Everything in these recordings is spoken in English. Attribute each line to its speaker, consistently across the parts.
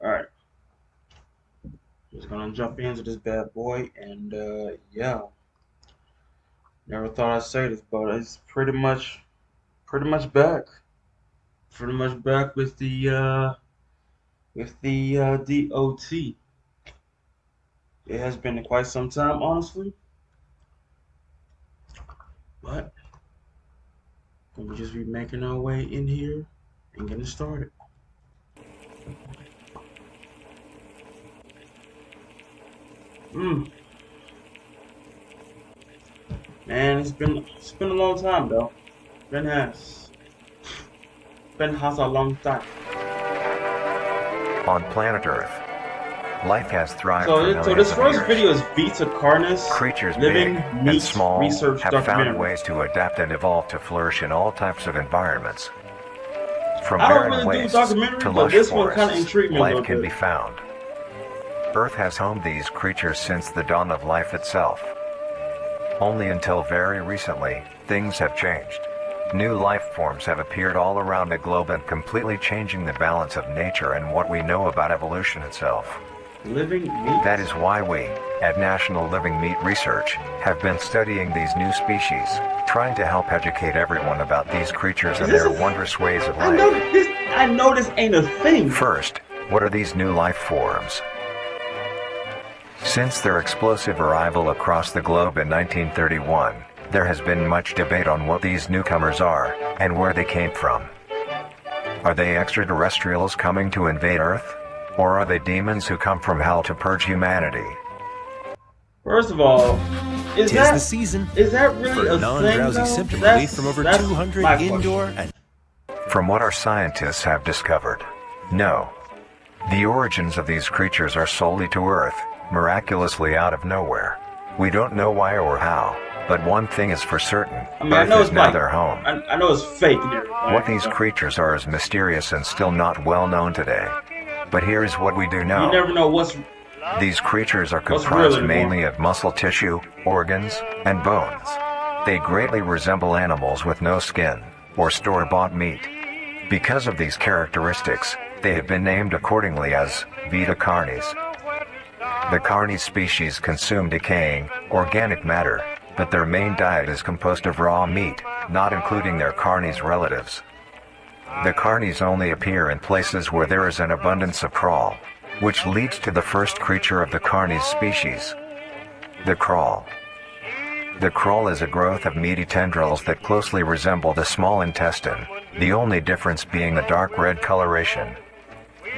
Speaker 1: Alright, just gonna jump into this bad boy, and yeah, never thought I'd say this, but it's pretty much back. Pretty much back with the DOT. It has been quite some time, honestly, but we'll just be making our way in here and getting started. Man, it's been a long time though. Been has a long time.
Speaker 2: On planet Earth, life has thrived for
Speaker 1: So
Speaker 2: millions
Speaker 1: this
Speaker 2: of
Speaker 1: first
Speaker 2: years.
Speaker 1: video is Vita Carnus,
Speaker 2: Creatures
Speaker 1: Living
Speaker 2: big and
Speaker 1: Meat
Speaker 2: small
Speaker 1: Research
Speaker 2: have found
Speaker 1: Documentary.
Speaker 2: ways to adapt and evolve to flourish in all types of environments. From
Speaker 1: I don't
Speaker 2: barren
Speaker 1: really do
Speaker 2: wastes
Speaker 1: documentaries,
Speaker 2: to
Speaker 1: but
Speaker 2: lush
Speaker 1: this one kind of
Speaker 2: forests,
Speaker 1: intrigued me a
Speaker 2: life
Speaker 1: little
Speaker 2: can
Speaker 1: bit.
Speaker 2: be found. Earth has homed these creatures since the dawn of life itself. Only until very recently, things have changed. New life forms have appeared all around the globe and completely changing the balance of nature and what we know about evolution itself.
Speaker 1: Living Meat.
Speaker 2: That is why we, at National Living Meat Research, have been studying these new species, trying to help educate everyone about these creatures and their wondrous ways of
Speaker 1: I know
Speaker 2: life.
Speaker 1: this. I know this ain't a thing.
Speaker 2: First, what are these new life forms? Since their explosive arrival across the globe in 1931, there has been much debate on what these newcomers are, and where they came from. Are they extraterrestrials coming to invade Earth? Or are they demons who come from hell to purge humanity?
Speaker 1: First of all, is
Speaker 3: Tis
Speaker 1: that
Speaker 3: the season
Speaker 1: is that really
Speaker 3: for
Speaker 1: a
Speaker 3: non-drowsy
Speaker 1: thing?
Speaker 3: symptom
Speaker 1: Though?
Speaker 3: relief from over
Speaker 1: That's
Speaker 3: 200
Speaker 1: my question.
Speaker 3: indoor and
Speaker 2: From what our scientists have discovered, no. The origins of these creatures are solely to Earth, miraculously out of nowhere. We don't know why or how, but one thing is for certain,
Speaker 1: I mean, I
Speaker 2: Earth
Speaker 1: know
Speaker 2: is
Speaker 1: it's
Speaker 2: now
Speaker 1: like
Speaker 2: their home.
Speaker 1: I know it's fake and everything.
Speaker 2: What these creatures are is mysterious and still not well known today. But here is what we do
Speaker 1: You
Speaker 2: know.
Speaker 1: never know what's.
Speaker 2: These creatures are
Speaker 1: What's
Speaker 2: comprised
Speaker 1: real anymore?
Speaker 2: mainly of muscle tissue, organs, and bones. They greatly resemble animals with no skin, or store-bought meat. Because of these characteristics, they have been named accordingly as Vita carnis. The carnis species consume decaying, organic matter, but their main diet is composed of raw meat, not including their carnis relatives. The carnis only appear in places where there is an abundance of crawl, which leads to the first creature of the carnis species, the crawl. The crawl is a growth of meaty tendrils that closely resemble the small intestine, the only difference being the dark red coloration.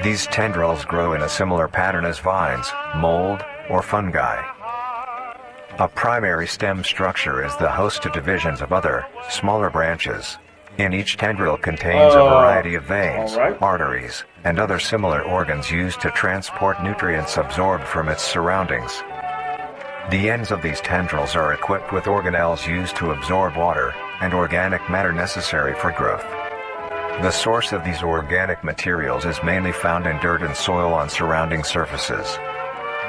Speaker 2: These tendrils grow in a similar pattern as vines, mold, or fungi. A primary stem structure is the host to divisions of other, smaller branches. In each tendril contains a variety of veins,
Speaker 1: alright.
Speaker 2: arteries, and other similar organs used to transport nutrients absorbed from its surroundings. The ends of these tendrils are equipped with organelles used to absorb water and organic matter necessary for growth. The source of these organic materials is mainly found in dirt and soil on surrounding surfaces.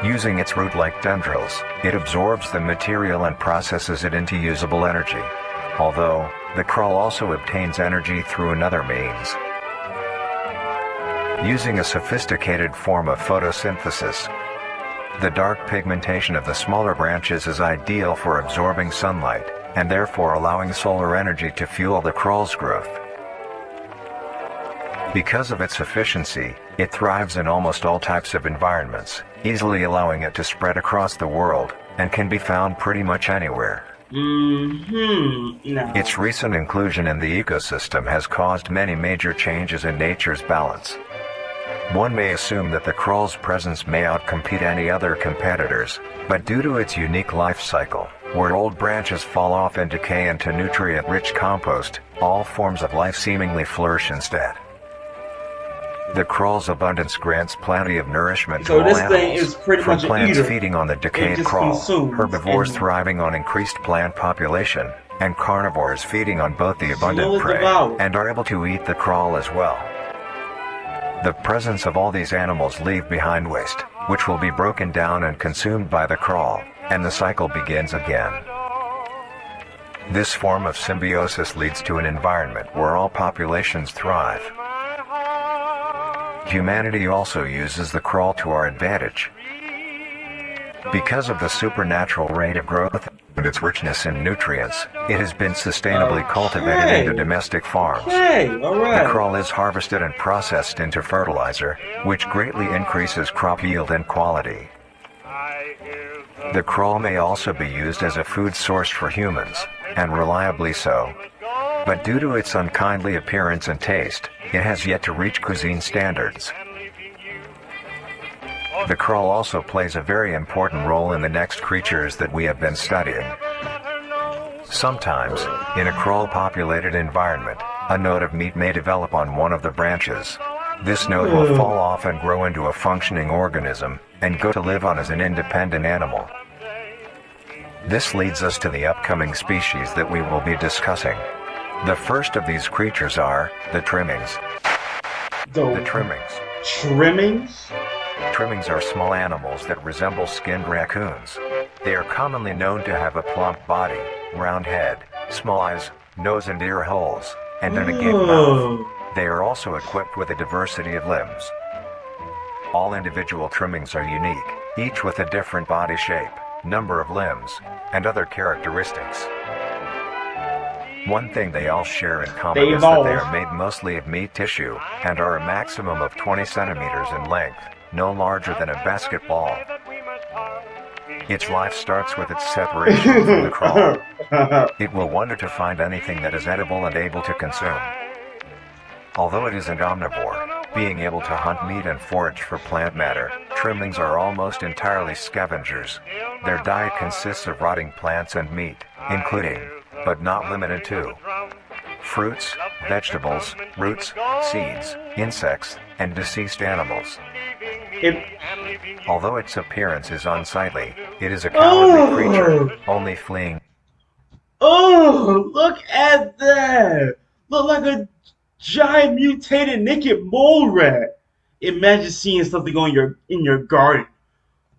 Speaker 2: Using its root-like tendrils, it absorbs the material and processes it into usable energy. Although, the crawl also obtains energy through another means. Using a sophisticated form of photosynthesis, the dark pigmentation of the smaller branches is ideal for absorbing sunlight, and therefore allowing solar energy to fuel the crawl's growth. Because of its efficiency, it thrives in almost all types of environments, easily allowing it to spread across the world, and can be found pretty much anywhere.
Speaker 1: No.
Speaker 2: Its recent inclusion in the ecosystem has caused many major changes in nature's balance. One may assume that the crawl's presence may outcompete any other competitors, but due to its unique life cycle, where old branches fall off and decay into nutrient-rich compost, all forms of life seemingly flourish instead. The crawl's abundance grants plenty of nourishment to
Speaker 1: So
Speaker 2: all
Speaker 1: this
Speaker 2: animals,
Speaker 1: thing is pretty
Speaker 2: from
Speaker 1: much an
Speaker 2: plants
Speaker 1: eater.
Speaker 2: feeding on the decayed
Speaker 1: just
Speaker 2: crawl,
Speaker 1: consumes
Speaker 2: herbivores
Speaker 1: and-
Speaker 2: thriving on increased plant population, and carnivores feeding on both the abundant
Speaker 1: Slowly
Speaker 2: prey
Speaker 1: devour.
Speaker 2: and are able to eat the crawl as well. The presence of all these animals leave behind waste, which will be broken down and consumed by the crawl, and the cycle begins again. This form of symbiosis leads to an environment where all populations thrive. Humanity also uses the crawl to our advantage. Because of the supernatural rate of growth and its richness in nutrients, it has been sustainably cultivated into domestic farms.
Speaker 1: Alright.
Speaker 2: The crawl is harvested and processed into fertilizer, which greatly increases crop yield and quality. The crawl may also be used as a food source for humans, and reliably so. But due to its unkindly appearance and taste, it has yet to reach cuisine standards. The crawl also plays a very important role in the next creatures that we have been studying. Sometimes, in a crawl-populated environment, a node of meat may develop on one of the branches. This node will fall off and grow into a functioning organism, and go to live on as an independent animal. This leads us to the upcoming species that we will be discussing. The first of these creatures are the trimmings. The trimmings.
Speaker 1: Trimmings?
Speaker 2: Trimmings are small animals that resemble skinned raccoons. They are commonly known to have a plump body, round head, small eyes, nose and ear holes, and an agape mouth. They are also equipped with a diversity of limbs. All individual trimmings are unique, each with a different body shape, number of limbs, and other characteristics. One thing they all share in common is that they are made mostly of meat tissue, and are a maximum of 20 centimeters in length, no larger than a basketball. Its life starts with its separation from the crawl. It will wonder to find anything that is edible and able to consume. Although it is an omnivore, being able to hunt meat and forage for plant matter, trimmings are almost entirely scavengers. Their diet consists of rotting plants and meat, including, but not limited to, fruits, vegetables, roots, seeds, insects, and deceased animals. Although its appearance is unsightly, it is a cowardly creature, only fleeing.
Speaker 1: Oh, look at that! Look like a giant mutated naked mole rat. Imagine seeing something in your garden,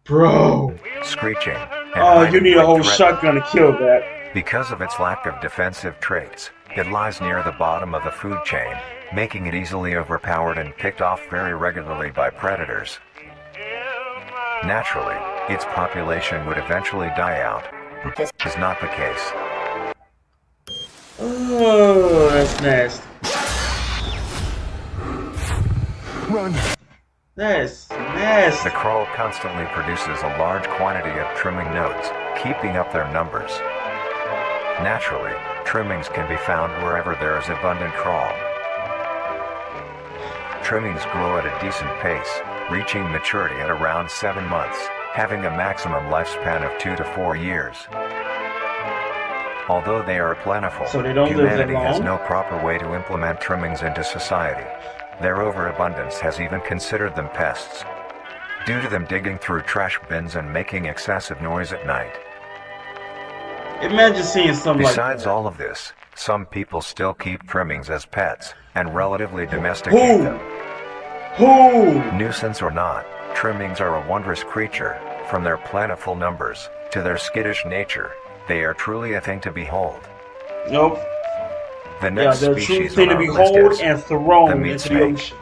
Speaker 1: bro.
Speaker 2: Screeching.
Speaker 1: Oh, you need a whole shotgun to kill that.
Speaker 2: Because of its lack of defensive traits, it lies near the bottom of the food chain, making it easily overpowered and picked off very regularly by predators. Naturally, its population would eventually die out. This is not the case.
Speaker 1: Oh, that's nasty.
Speaker 2: Run!
Speaker 1: That's nasty.
Speaker 2: The crawl constantly produces a large quantity of trimming nodes, keeping up their numbers. Naturally, trimmings can be found wherever there is abundant crawl. Trimmings grow at a decent pace, reaching maturity at around 7 months, having a maximum lifespan of 2 to 4 years. Although they are plentiful, humanity has no proper way to implement trimmings into society. Their overabundance has even considered them pests, due to them digging through trash bins and making excessive noise at night.
Speaker 1: Imagine seeing something like that.
Speaker 2: Besides all of this, some people still keep trimmings as pets, and relatively domesticate them. Nuisance or not, trimmings are a wondrous creature. From their plentiful numbers, to their skittish nature, they are truly a thing to behold.
Speaker 1: Nope.
Speaker 2: The next species on
Speaker 1: to
Speaker 2: our
Speaker 1: behold
Speaker 2: list is
Speaker 1: and thrown
Speaker 2: the meat
Speaker 1: into
Speaker 2: snake.
Speaker 1: the ocean.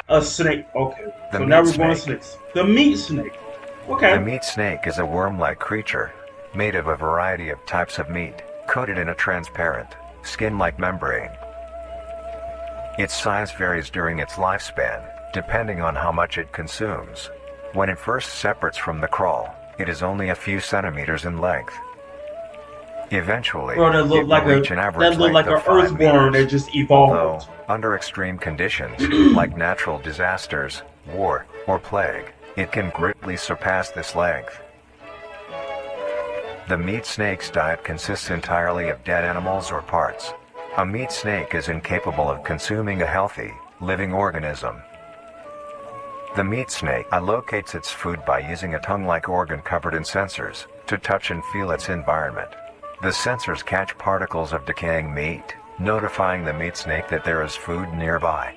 Speaker 1: A snake. Okay.
Speaker 2: The
Speaker 1: So now
Speaker 2: meat
Speaker 1: we're going to
Speaker 2: snake.
Speaker 1: snakes. The meat snake. Okay.
Speaker 2: The meat snake is a worm-like creature, made of a variety of types of meat, coated in a transparent, skin-like membrane. Its size varies during its lifespan, depending on how much it consumes. When it first separates from the crawl, it is only a few centimeters in length. Eventually,
Speaker 1: Bro, that
Speaker 2: it
Speaker 1: looked
Speaker 2: will
Speaker 1: like
Speaker 2: reach an average length of 5
Speaker 1: earthworm that
Speaker 2: meters.
Speaker 1: just evolved.
Speaker 2: Although, under extreme conditions, like natural disasters, war, or plague, it can greatly surpass this length. The meat snake's diet consists entirely of dead animals or parts. A meat snake is incapable of consuming a healthy, living organism. The meat snake allocates its food by using a tongue-like organ covered in sensors to touch and feel its environment. The sensors catch particles of decaying meat, notifying the meat snake that there is food nearby.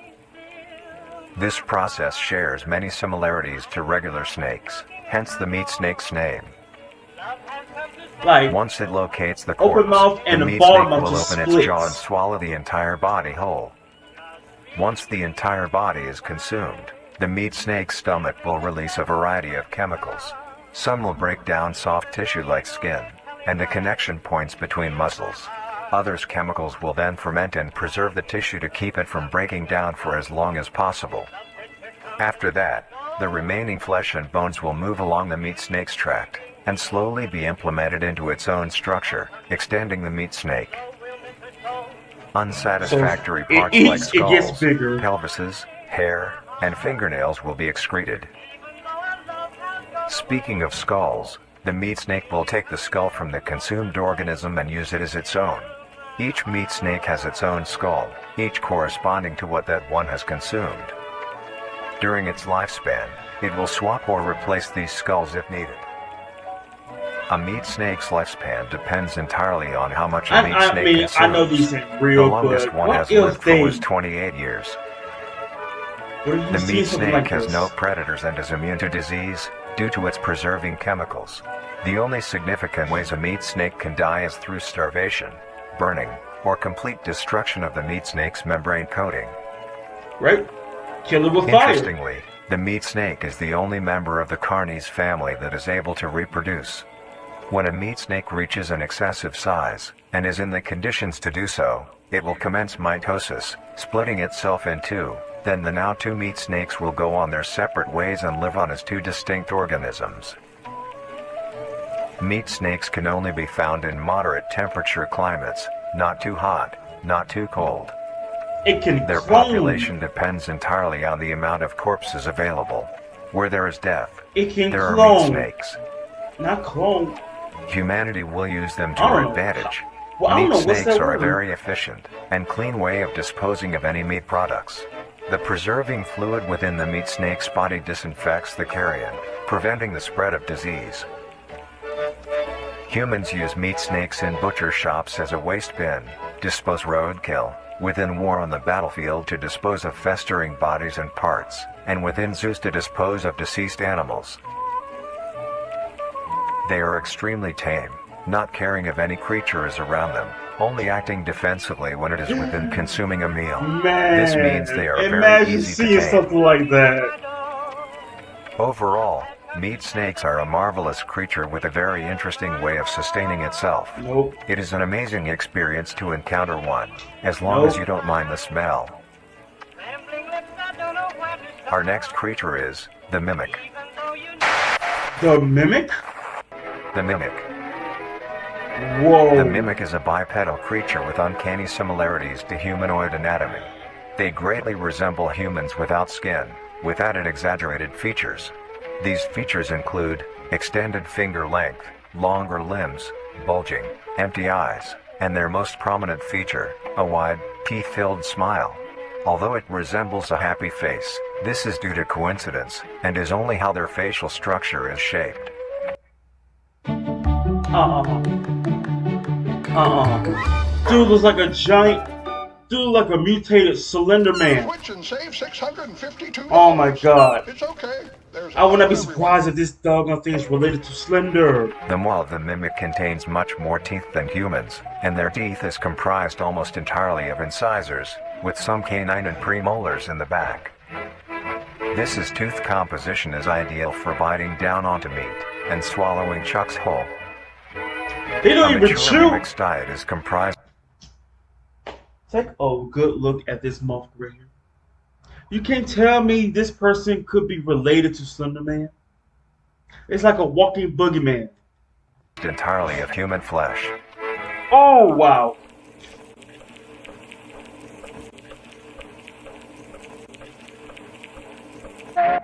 Speaker 2: This process shares many similarities to regular snakes, hence the meat snake's name.
Speaker 1: Like,
Speaker 2: Once it locates the
Speaker 1: open
Speaker 2: corpse,
Speaker 1: mouth
Speaker 2: the
Speaker 1: and the
Speaker 2: meat
Speaker 1: bottom
Speaker 2: snake
Speaker 1: mouth
Speaker 2: will
Speaker 1: just
Speaker 2: open its jaw and
Speaker 1: splits.
Speaker 2: swallow the entire body whole. Once the entire body is consumed, the meat snake's stomach will release a variety of chemicals. Some will break down soft tissue like skin, and the connection points between muscles. Others chemicals will then ferment and preserve the tissue to keep it from breaking down for as long as possible. After that, the remaining flesh and bones will move along the meat snake's tract, and slowly be implemented into its own structure, extending the meat snake. Unsatisfactory
Speaker 1: So
Speaker 2: parts
Speaker 1: it
Speaker 2: like
Speaker 1: eats, it gets
Speaker 2: skulls,
Speaker 1: bigger.
Speaker 2: pelvises, hair, and fingernails will be excreted. Speaking of skulls, the meat snake will take the skull from the consumed organism and use it as its own. Each meat snake has its own skull, each corresponding to what that one has consumed. During its lifespan, it will swap or replace these skulls if needed. A meat snake's lifespan depends entirely on how much a meat snake consumes.
Speaker 1: I know these ain't
Speaker 2: The
Speaker 1: real,
Speaker 2: longest
Speaker 1: but
Speaker 2: one
Speaker 1: what
Speaker 2: has
Speaker 1: if
Speaker 2: lived for was 28 years.
Speaker 1: what if you
Speaker 2: The
Speaker 1: see
Speaker 2: meat
Speaker 1: something
Speaker 2: snake
Speaker 1: like
Speaker 2: has
Speaker 1: this?
Speaker 2: no predators and is immune to disease due to its preserving chemicals. The only significant ways a meat snake can die is through starvation, burning, or complete destruction of the meat snake's membrane coating.
Speaker 1: Right? Kill it with fire.
Speaker 2: Interestingly, the meat snake is the only member of the Carnies family that is able to reproduce. When a meat snake reaches an excessive size, and is in the conditions to do so, it will commence mitosis, splitting itself in two. Then the now two meat snakes will go on their separate ways and live on as two distinct organisms. Meat snakes can only be found in moderate temperature climates, not too hot, not too cold.
Speaker 1: It can
Speaker 2: Their
Speaker 1: clone.
Speaker 2: population depends entirely on the amount of corpses available. Where there is death,
Speaker 1: It can
Speaker 2: there are meat
Speaker 1: clone.
Speaker 2: snakes.
Speaker 1: Not clone.
Speaker 2: Humanity will use them to
Speaker 1: I don't
Speaker 2: our
Speaker 1: know.
Speaker 2: advantage.
Speaker 1: Well, I don't
Speaker 2: Meat
Speaker 1: know, what's
Speaker 2: snakes
Speaker 1: that
Speaker 2: are a
Speaker 1: word?
Speaker 2: very efficient and clean way of disposing of any meat products. The preserving fluid within the meat snake's body disinfects the carrion, preventing the spread of disease. Humans use meat snakes in butcher shops as a waste bin, dispose roadkill, within war on the battlefield to dispose of festering bodies and parts, and within zoos to dispose of deceased animals. They are extremely tame, not caring if any creature is around them, only acting defensively when it is within consuming a meal.
Speaker 1: Man,
Speaker 2: This means they are very
Speaker 1: imagine
Speaker 2: easy to
Speaker 1: seeing
Speaker 2: tame.
Speaker 1: something like that.
Speaker 2: Overall, meat snakes are a marvelous creature with a very interesting way of sustaining itself.
Speaker 1: Nope.
Speaker 2: It is an amazing experience to encounter one, as long as you don't mind the smell. Our next creature is the mimic.
Speaker 1: The mimic?
Speaker 2: The mimic.
Speaker 1: Whoa.
Speaker 2: The mimic is a bipedal creature with uncanny similarities to humanoid anatomy. They greatly resemble humans without skin, with added exaggerated features. These features include extended finger length, longer limbs, bulging, empty eyes, and their most prominent feature, a wide, teeth-filled smile. Although it resembles a happy face, this is due to coincidence, and is only how their facial structure is shaped.
Speaker 1: Dude looks like a giant. Dude like a mutated Slender Man.
Speaker 3: Switch and save $652.
Speaker 1: Oh my god.
Speaker 3: It's okay. There's
Speaker 1: I would not be
Speaker 3: everyone.
Speaker 1: surprised if this doggone thing is related to Slender.
Speaker 2: The maw of the mimic contains much more teeth than humans, and their teeth is comprised almost entirely of incisors, with some canine and premolars in the back. This tooth composition is ideal for biting down onto meat and swallowing chunks whole.
Speaker 1: They don't
Speaker 2: A
Speaker 1: even
Speaker 2: mature
Speaker 1: chew.
Speaker 2: mimic's diet is comprised.
Speaker 1: Take a good look at this mouth right here. You can't tell me this person could be related to Slender Man. It's like a walking boogeyman.
Speaker 2: entirely of human flesh.
Speaker 1: Oh wow.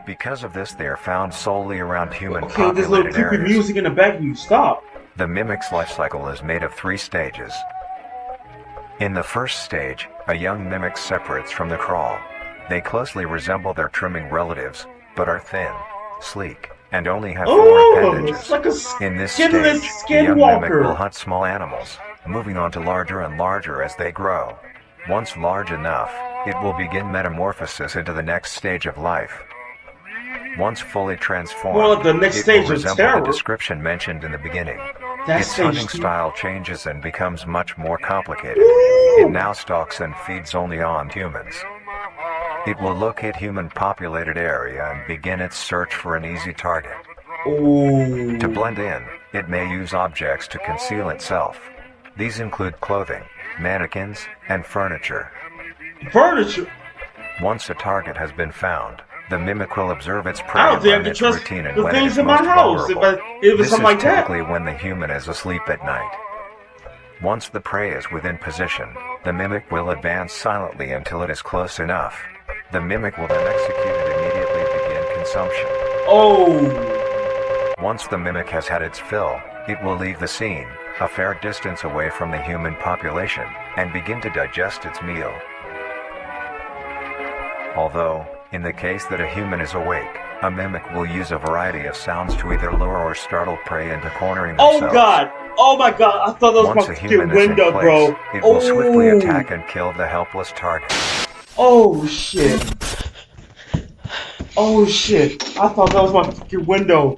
Speaker 2: Because of this, they are found solely around human
Speaker 1: Okay, this little
Speaker 2: populated
Speaker 1: creepy
Speaker 2: areas.
Speaker 1: music in the back of you. Stop.
Speaker 2: The mimic's life cycle is made of 3 stages. In the first stage, a young mimic separates from the crawl. They closely resemble their trimming relatives, but are thin, sleek, and only have 4
Speaker 1: Oh, it's
Speaker 2: appendages.
Speaker 1: like a
Speaker 2: In this
Speaker 1: skinless
Speaker 2: stage, the young mimic will
Speaker 1: skinwalker.
Speaker 2: hunt small animals, moving on to larger and larger as they grow. Once large enough, it will begin metamorphosis into the next stage of life. Once fully
Speaker 1: More
Speaker 2: transformed,
Speaker 1: like the next
Speaker 2: it will
Speaker 1: stage of
Speaker 2: resemble the
Speaker 1: terror.
Speaker 2: description mentioned in the beginning.
Speaker 1: That's
Speaker 2: Its
Speaker 1: stage
Speaker 2: hunting
Speaker 1: 2.
Speaker 2: style changes and becomes much more complicated. It
Speaker 1: Ooh.
Speaker 2: now stalks and feeds only on humans. It will locate human-populated area and begin its search for an easy target.
Speaker 1: Ooh.
Speaker 2: To blend in, it may use objects to conceal itself. These include clothing, mannequins, and furniture.
Speaker 1: Furniture.
Speaker 2: Once a target has been found, the mimic will observe its prey
Speaker 1: I don't
Speaker 2: and
Speaker 1: think I
Speaker 2: learn
Speaker 1: can
Speaker 2: its
Speaker 1: trust
Speaker 2: routine and
Speaker 1: the
Speaker 2: when it
Speaker 1: things
Speaker 2: is
Speaker 1: in my
Speaker 2: most
Speaker 1: house
Speaker 2: vulnerable.
Speaker 1: if it's
Speaker 2: This
Speaker 1: something
Speaker 2: is
Speaker 1: like that.
Speaker 2: typically when the human is asleep at night. Once the prey is within position, the mimic will advance silently until it is close enough. The mimic will then execute and immediately begin consumption.
Speaker 1: Oh.
Speaker 2: Once the mimic has had its fill, it will leave the scene, a fair distance away from the human population, and begin to digest its meal. Although, in the case that a human is awake, a mimic will use a variety of sounds to either lure or startle prey into cornering
Speaker 1: Oh
Speaker 2: themselves.
Speaker 1: God. Oh my God. I thought that was
Speaker 2: Once
Speaker 1: my
Speaker 2: a
Speaker 1: fucking
Speaker 2: human is in
Speaker 1: window,
Speaker 2: place,
Speaker 1: bro.
Speaker 2: it will swiftly
Speaker 1: Oh.
Speaker 2: attack and kill the helpless target.
Speaker 1: Oh shit. Oh shit. I thought that was my fucking window.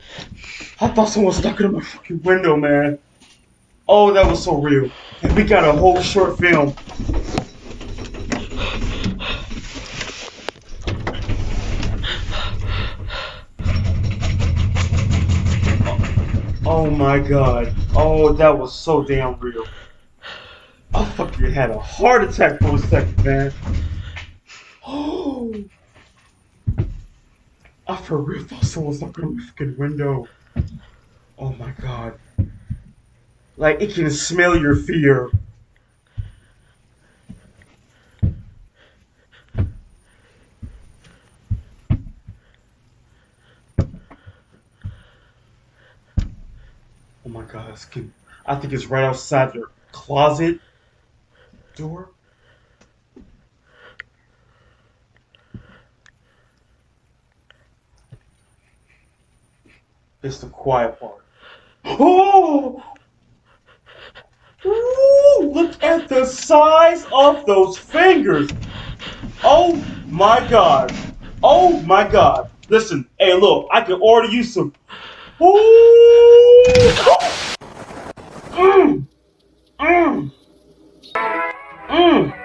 Speaker 1: I thought someone was knocking on my fucking window, man. Oh, that was so real. And we got a whole short film. Oh my God. Oh, that was so damn real. I fucking had a heart attack for a second, man. Oh. I for real thought someone was knocking on my fucking window. Oh my God. Like, it can smell your fear. Oh my God, that's cute. I think it's right outside your closet door. It's the quiet part. Oh! Ooh, look at the size of those fingers. Oh my God. Oh my God. Listen, hey, look, I can order you some. Ooh! Mm, mm, mm.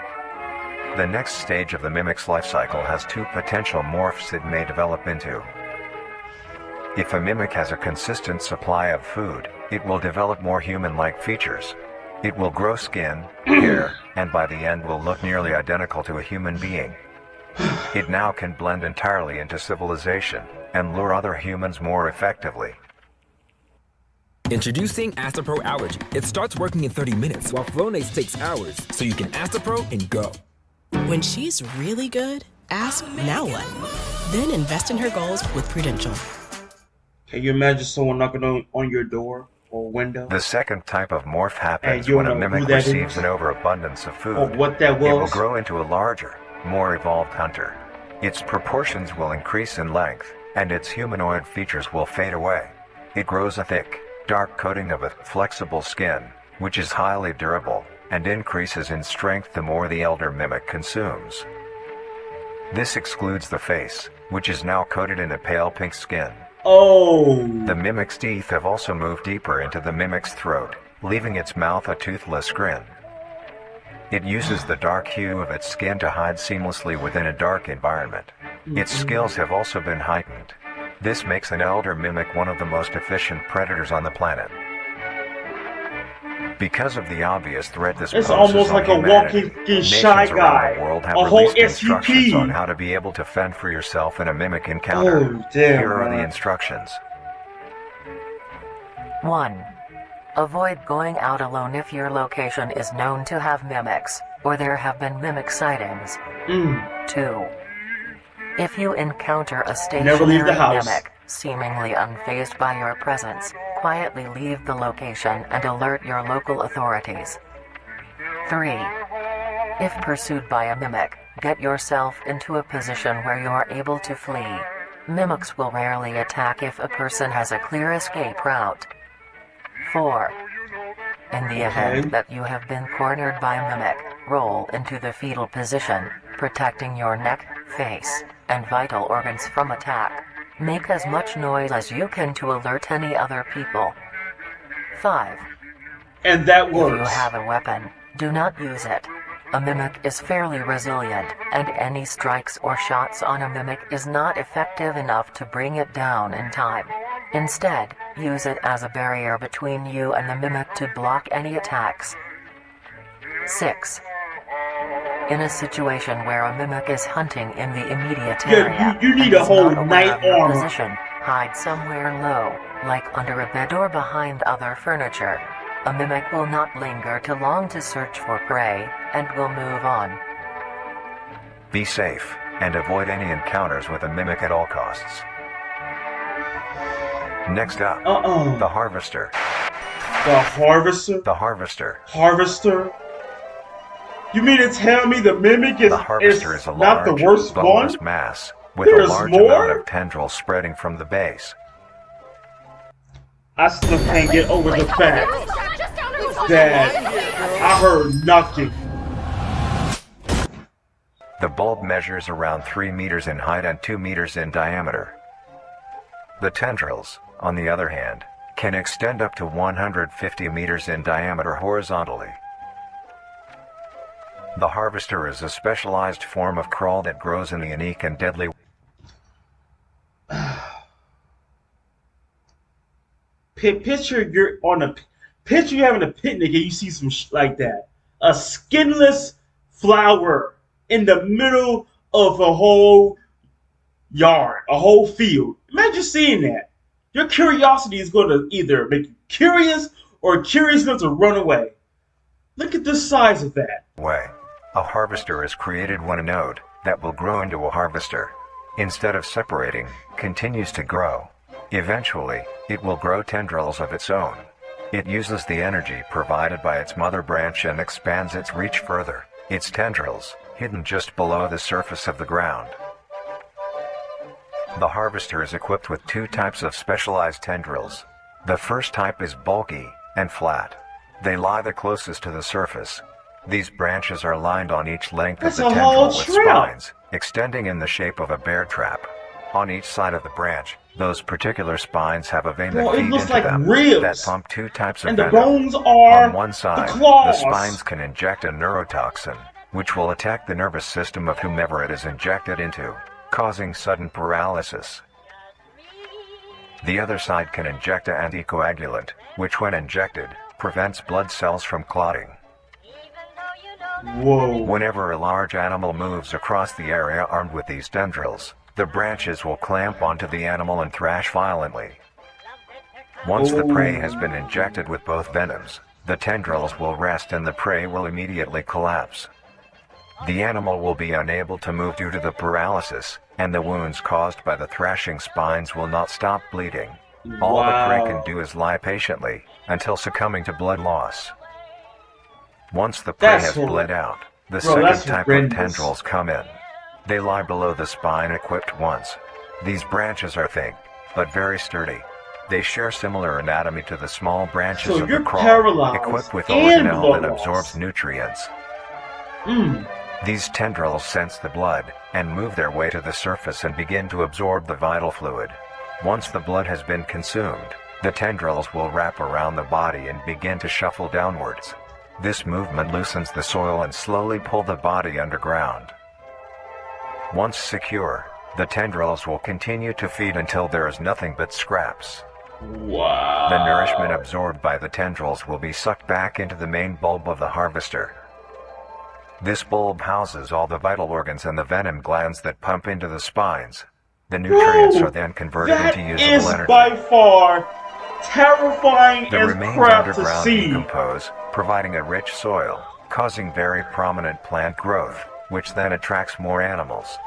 Speaker 2: The next stage of the mimic's life cycle has 2 potential morphs it may develop into. If a mimic has a consistent supply of food, it will develop more human-like features. It will grow skin, hair, and by the end will look nearly identical to a human being. It now can blend entirely into civilization and lure other humans more effectively.
Speaker 4: Introducing Astapro Allergy. It starts working in 30 minutes, while Flonase takes hours, so you can Astapro and go.
Speaker 5: When she's really good, ask now what? Then invest in her goals with Prudential.
Speaker 1: Can you imagine someone knocking on your door or window?
Speaker 2: The second type of morph happens
Speaker 1: you
Speaker 2: when a
Speaker 1: don't know who
Speaker 2: mimic
Speaker 1: that
Speaker 2: receives
Speaker 1: is?
Speaker 2: an overabundance of food.
Speaker 1: Or what that
Speaker 2: It will
Speaker 1: was?
Speaker 2: grow into a larger, more evolved hunter. Its proportions will increase in length, and its humanoid features will fade away. It grows a thick, dark coating of a flexible skin, which is highly durable, and increases in strength the more the elder mimic consumes. This excludes the face, which is now coated in a pale pink skin.
Speaker 1: Oh.
Speaker 2: The mimic's teeth have also moved deeper into the mimic's throat, leaving its mouth a toothless grin. It uses the dark hue of its skin to hide seamlessly within a dark environment. Its skills have also been heightened. This makes an elder mimic one of the most efficient predators on the planet. Because of the obvious threat this
Speaker 1: It's
Speaker 2: poses
Speaker 1: almost
Speaker 2: on
Speaker 1: like a
Speaker 2: humanity,
Speaker 1: walking
Speaker 2: nations
Speaker 1: shy
Speaker 2: around
Speaker 1: guy.
Speaker 2: the world have
Speaker 1: A whole
Speaker 2: released instructions on
Speaker 1: SUP.
Speaker 2: how to be able to fend for yourself in a mimic encounter.
Speaker 1: Oh, damn,
Speaker 2: Here are the
Speaker 1: man.
Speaker 2: instructions.
Speaker 6: 1. Avoid going out alone if your location is known to have mimics, or there have been mimic sightings. 2. If you encounter a
Speaker 1: Never leave the
Speaker 6: stationary
Speaker 1: house.
Speaker 6: mimic, seemingly unfazed by your presence, quietly leave the location and alert your local authorities. 3. If pursued by a mimic, get yourself into a position where you are able to flee. Mimics will rarely attack if a person has a clear escape route. 4. In the event that you have been cornered by a mimic, roll into the fetal position, protecting your neck, face, and vital organs from attack. Make as much noise as you can to alert any other people. 5.
Speaker 1: And that
Speaker 6: If
Speaker 1: works.
Speaker 6: you have a weapon, do not use it. A mimic is fairly resilient, and any strikes or shots on a mimic is not effective enough to bring it down in time. Instead, use it as a barrier between you and the mimic to block any attacks. 6. In a situation where a mimic is hunting in the immediate area,
Speaker 1: you need
Speaker 6: and
Speaker 1: a
Speaker 6: is
Speaker 1: whole
Speaker 6: not aware
Speaker 1: knight
Speaker 6: of your
Speaker 1: armor.
Speaker 6: position, hide somewhere low, like under a bed or behind other furniture. A mimic will not linger too long to search for prey, and will move on.
Speaker 2: Be safe, and avoid any encounters with a mimic at all costs. Next up, the Harvester.
Speaker 1: The Harvester?
Speaker 2: The Harvester.
Speaker 1: Harvester? You mean to tell me the mimic is,
Speaker 2: The Harvester is a
Speaker 1: not
Speaker 2: large,
Speaker 1: the worst
Speaker 2: boneless
Speaker 1: one?
Speaker 2: mass with
Speaker 1: There's
Speaker 2: a large
Speaker 1: more?
Speaker 2: amount of tendrils spreading from the base.
Speaker 1: I still can't get over the fact that I heard nothing.
Speaker 2: The bulb measures around 3 meters in height and 2 meters in diameter. The tendrils, on the other hand, can extend up to 150 meters in diameter horizontally. The Harvester is a specialized form of crawl that grows in the unique and deadly
Speaker 1: Picture picture you having a picnic and you see some like that. A skinless flower in the middle of a whole yard, a whole field. Imagine seeing that. Your curiosity is going to either make you curious or curious enough to run away. Look at the size of that.
Speaker 2: way. A harvester is created when a node that will grow into a harvester, instead of separating, continues to grow. Eventually, it will grow tendrils of its own. It uses the energy provided by its mother branch and expands its reach further. Its tendrils, hidden just below the surface of the ground. The harvester is equipped with 2 types of specialized tendrils. The first type is bulky and flat. They lie the closest to the surface. These branches are lined on each length
Speaker 1: That's
Speaker 2: of the
Speaker 1: a whole
Speaker 2: tendril with
Speaker 1: trap.
Speaker 2: spines, extending in the shape of a bear trap. On each side of the branch, those particular spines have a vein
Speaker 1: Bro,
Speaker 2: that
Speaker 1: it
Speaker 2: feed
Speaker 1: looks
Speaker 2: into
Speaker 1: like
Speaker 2: them
Speaker 1: ribs.
Speaker 2: that pump 2 types of
Speaker 1: And the
Speaker 2: venom.
Speaker 1: bones are
Speaker 2: On one side,
Speaker 1: the claws.
Speaker 2: spines can inject a neurotoxin, which will attack the nervous system of whomever it is injected into, causing sudden paralysis. The other side can inject an anticoagulant, which when injected, prevents blood cells from clotting.
Speaker 1: Whoa.
Speaker 2: Whenever a large animal moves across the area armed with these tendrils, the branches will clamp onto the animal and thrash violently. Once the prey has been injected with both venoms, the tendrils will rest and the prey will immediately collapse. The animal will be unable to move due to the paralysis, and the wounds caused by the thrashing spines will not stop bleeding. All the prey can do is lie patiently, until succumbing to blood loss. Once the prey has bled out, the second type of tendrils come in. They lie below the spine equipped once. These branches are thick, but very sturdy. They share similar anatomy to the small branches
Speaker 1: So
Speaker 2: of
Speaker 1: you're
Speaker 2: the crawl,
Speaker 1: paralyzed
Speaker 2: equipped with
Speaker 1: and
Speaker 2: organelle
Speaker 1: blood
Speaker 2: that
Speaker 1: loss.
Speaker 2: absorbs nutrients. These tendrils sense the blood, and move their way to the surface and begin to absorb the vital fluid. Once the blood has been consumed, the tendrils will wrap around the body and begin to shuffle downwards. This movement loosens the soil and slowly pull the body underground. Once secure, the tendrils will continue to feed until there is nothing but scraps.
Speaker 1: Wow.
Speaker 2: The nourishment absorbed by the tendrils will be sucked back into the main bulb of the harvester. This bulb houses all the vital organs and the venom glands that pump into the spines. The nutrients are then converted into usable
Speaker 1: That is
Speaker 2: energy.
Speaker 1: by far terrifying
Speaker 2: The
Speaker 1: as
Speaker 2: remains
Speaker 1: crap to
Speaker 2: underground
Speaker 1: see.
Speaker 2: decompose, providing a rich soil, causing very prominent plant growth, which then attracts more animals.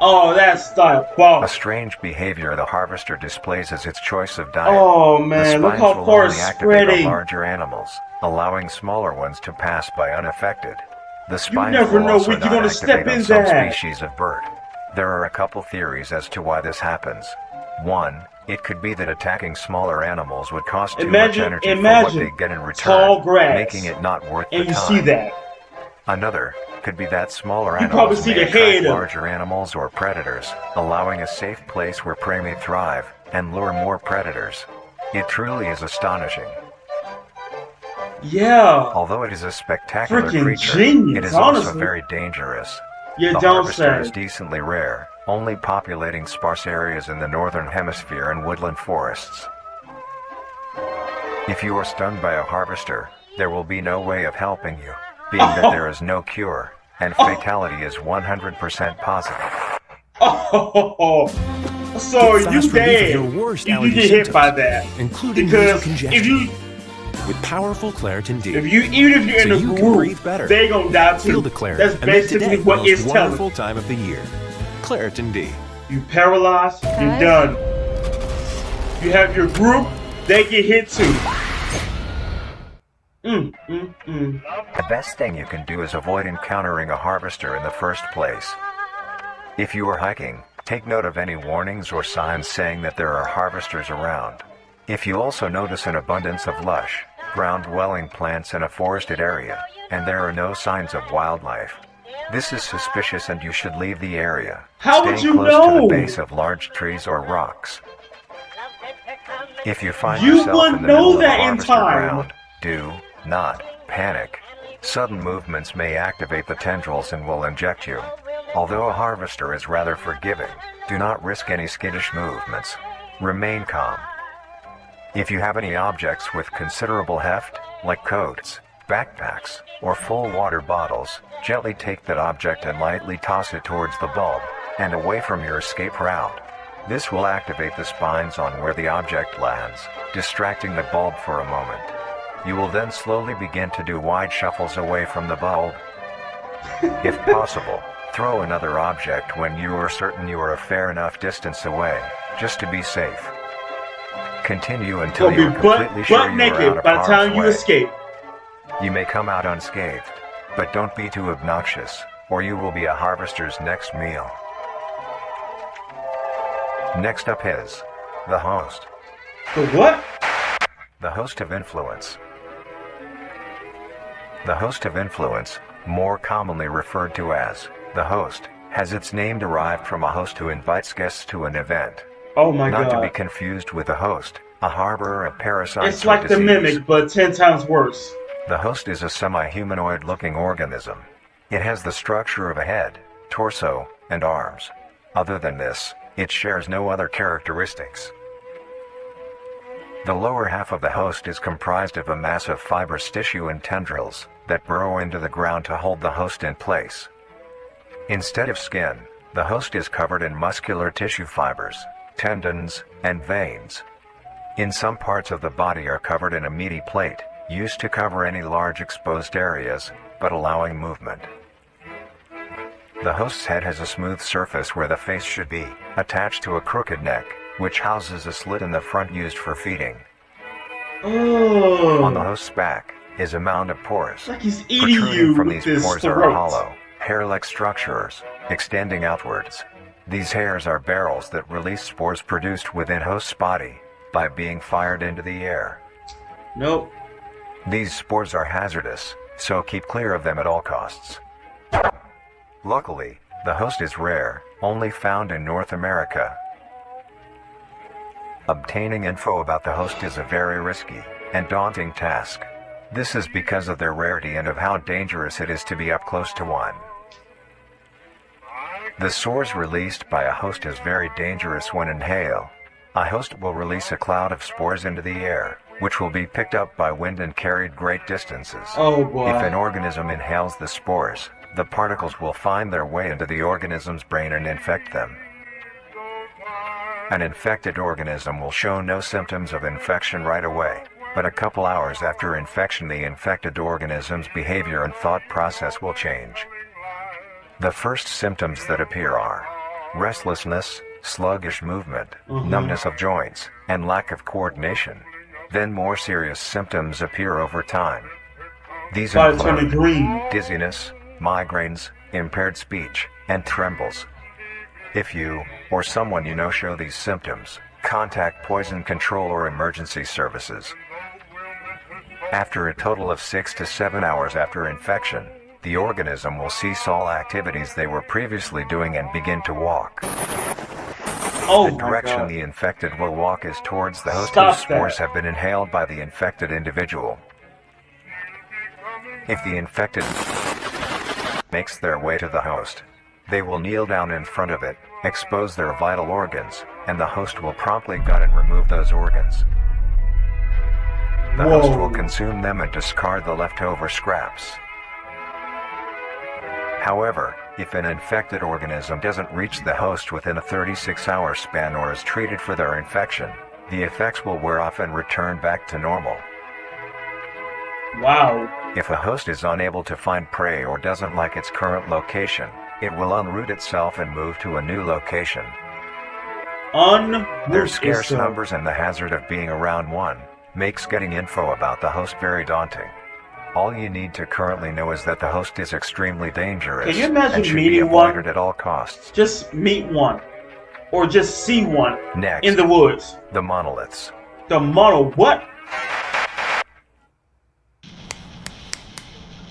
Speaker 1: Oh, that's
Speaker 2: A
Speaker 1: diabolical.
Speaker 2: strange behavior the harvester displays is its choice of diet.
Speaker 1: Oh
Speaker 2: The
Speaker 1: man, look
Speaker 2: spines
Speaker 1: how
Speaker 2: will
Speaker 1: far
Speaker 2: only
Speaker 1: it's
Speaker 2: activate the
Speaker 1: spreading.
Speaker 2: larger animals, allowing smaller ones to pass by unaffected. The spines
Speaker 1: never
Speaker 2: will
Speaker 1: know
Speaker 2: also
Speaker 1: when you're
Speaker 2: not
Speaker 1: gonna step
Speaker 2: activate on
Speaker 1: in
Speaker 2: some
Speaker 1: that.
Speaker 2: species of bird. There are a couple theories as to why this happens. One, it could be that attacking smaller animals would cost too much energy for what they get in
Speaker 1: tall
Speaker 2: return,
Speaker 1: grass,
Speaker 2: making it not worth the
Speaker 1: and you
Speaker 2: time.
Speaker 1: see that.
Speaker 2: Another could be that smaller
Speaker 1: You probably
Speaker 2: animals
Speaker 1: see
Speaker 2: may
Speaker 1: the
Speaker 2: attract
Speaker 1: head of
Speaker 2: larger animals or predators, allowing a safe place where prey may thrive and lure more predators. It truly is astonishing.
Speaker 1: Yeah.
Speaker 2: Although it is a spectacular
Speaker 1: Freaking
Speaker 2: creature,
Speaker 1: genius,
Speaker 2: it is also
Speaker 1: honestly.
Speaker 2: very dangerous.
Speaker 1: You
Speaker 2: The
Speaker 1: don't
Speaker 2: harvester
Speaker 1: say.
Speaker 2: is decently rare, only populating sparse areas in the northern hemisphere and woodland forests. If you are stung by a harvester, there will be no way of helping you, being that there is no cure, and fatality is 100% positive.
Speaker 1: Oh, so
Speaker 4: Get
Speaker 1: you
Speaker 4: fast relief of
Speaker 1: dead
Speaker 4: your worst
Speaker 1: if you
Speaker 4: allergy
Speaker 1: get hit by
Speaker 4: symptoms,
Speaker 1: that.
Speaker 4: including
Speaker 1: Because
Speaker 4: nasal
Speaker 1: if
Speaker 4: congestion.
Speaker 1: you,
Speaker 4: With powerful Claritin D.
Speaker 1: even if you're in
Speaker 4: So
Speaker 1: a
Speaker 4: you can
Speaker 1: group,
Speaker 4: breathe better.
Speaker 1: they gonna die too.
Speaker 4: Feel the Claritin.
Speaker 1: That's
Speaker 4: and make
Speaker 1: basically
Speaker 4: today the
Speaker 1: what
Speaker 4: most
Speaker 1: it's telling.
Speaker 4: wonderful time of the year. Claritin D.
Speaker 1: You paralyzed, you're
Speaker 7: Guys?
Speaker 1: done. You have your group, they get hit too.
Speaker 2: The best thing you can do is avoid encountering a harvester in the first place. If you are hiking, take note of any warnings or signs saying that there are harvesters around. If you also notice an abundance of lush, ground-dwelling plants in a forested area, and there are no signs of wildlife, this is suspicious and you should leave the area,
Speaker 1: How would
Speaker 2: staying
Speaker 1: you
Speaker 2: close to
Speaker 1: know?
Speaker 2: the base of large trees or rocks. If you find
Speaker 1: You
Speaker 2: yourself
Speaker 1: would
Speaker 2: in the
Speaker 1: know
Speaker 2: middle of a
Speaker 1: that in
Speaker 2: harvester
Speaker 1: time.
Speaker 2: ground, do not panic. Sudden movements may activate the tendrils and will inject you. Although a harvester is rather forgiving, do not risk any skittish movements. Remain calm. If you have any objects with considerable heft, like coats, backpacks, or full water bottles, gently take that object and lightly toss it towards the bulb, and away from your escape route. This will activate the spines on where the object lands, distracting the bulb for a moment. You will then slowly begin to do wide shuffles away from the bulb. If possible, throw another object when you are certain you are a fair enough distance away, just to be safe. Continue until
Speaker 1: You'll
Speaker 2: you
Speaker 1: be
Speaker 2: are completely sure
Speaker 1: butt
Speaker 2: you are out
Speaker 1: naked
Speaker 2: of
Speaker 1: by the time
Speaker 2: harm's
Speaker 1: you
Speaker 2: way.
Speaker 1: escape.
Speaker 2: You may come out unscathed, but don't be too obnoxious, or you will be a harvester's next meal. Next up is the host.
Speaker 1: The what?
Speaker 2: The host of influence. The host of influence, more commonly referred to as the host, has its name derived from a host who invites guests to an event.
Speaker 1: Oh my
Speaker 2: Not to be
Speaker 1: god.
Speaker 2: confused with a host, a harborer of parasites
Speaker 1: It's
Speaker 2: or
Speaker 1: like the
Speaker 2: disease.
Speaker 1: mimic, but 10 times worse.
Speaker 2: The host is a semi-humanoid looking organism. It has the structure of a head, torso, and arms. Other than this, it shares no other characteristics. The lower half of the host is comprised of a mass of fibrous tissue and tendrils that burrow into the ground to hold the host in place. Instead of skin, the host is covered in muscular tissue fibers, tendons, and veins. In some parts of the body are covered in a meaty plate, used to cover any large exposed areas, but allowing movement. The host's head has a smooth surface where the face should be, attached to a crooked neck, which houses a slit in the front used for feeding. On the
Speaker 1: Oh.
Speaker 2: host's back is a mound of pores.
Speaker 1: Like he's eating
Speaker 2: Protruding
Speaker 1: you
Speaker 2: from
Speaker 1: with
Speaker 2: these
Speaker 1: his
Speaker 2: pores are
Speaker 1: throat.
Speaker 2: hollow, hair-like structures, extending outwards. These hairs are barrels that release spores produced within host's body by being fired into the air.
Speaker 1: Nope.
Speaker 2: These spores are hazardous, so keep clear of them at all costs. Luckily, the host is rare, only found in North America. Obtaining info about the host is a very risky and daunting task. This is because of their rarity and of how dangerous it is to be up close to one. The spores released by a host is very dangerous when inhaled. A host will release a cloud of spores into the air, which will be picked up by wind and carried great distances.
Speaker 1: Oh boy.
Speaker 2: If an organism inhales the spores, the particles will find their way into the organism's brain and infect them. An infected organism will show no symptoms of infection right away, but a couple hours after infection the infected organism's behavior and thought process will change. The first symptoms that appear are restlessness, sluggish movement, numbness of joints, and lack of coordination. Then more serious symptoms appear over time. These
Speaker 1: Body turning
Speaker 2: include
Speaker 1: green.
Speaker 2: dizziness, migraines, impaired speech, and trembles. If you, or someone you know show these symptoms, contact poison control or emergency services. After a total of 6 to 7 hours after infection, the organism will cease all activities they were previously doing and begin to walk.
Speaker 1: Oh
Speaker 2: The
Speaker 1: my
Speaker 2: direction
Speaker 1: god.
Speaker 2: the infected will walk is towards the host
Speaker 1: Stop
Speaker 2: whose spores
Speaker 1: that.
Speaker 2: have been inhaled by the infected individual. If the infected makes their way to the host, they will kneel down in front of it, expose their vital organs, and the host will promptly gut and remove those organs. The host will
Speaker 1: Whoa.
Speaker 2: consume them and discard the leftover scraps. However, if an infected organism doesn't reach the host within a 36-hour span or is treated for their infection, the effects will wear off and return back to normal.
Speaker 1: Wow.
Speaker 2: If a host is unable to find prey or doesn't like its current location, it will unroot itself and move to a new location. Their
Speaker 1: Unroot
Speaker 2: scarce
Speaker 1: itself.
Speaker 2: numbers and the hazard of being around one makes getting info about the host very daunting. All you need to currently know is that the host is extremely dangerous
Speaker 1: Can you imagine
Speaker 2: and should be
Speaker 1: meeting one?
Speaker 2: avoided at all costs.
Speaker 1: Just meet one. Or just see one
Speaker 2: Next,
Speaker 1: in the woods.
Speaker 2: the monoliths.
Speaker 1: The mono what?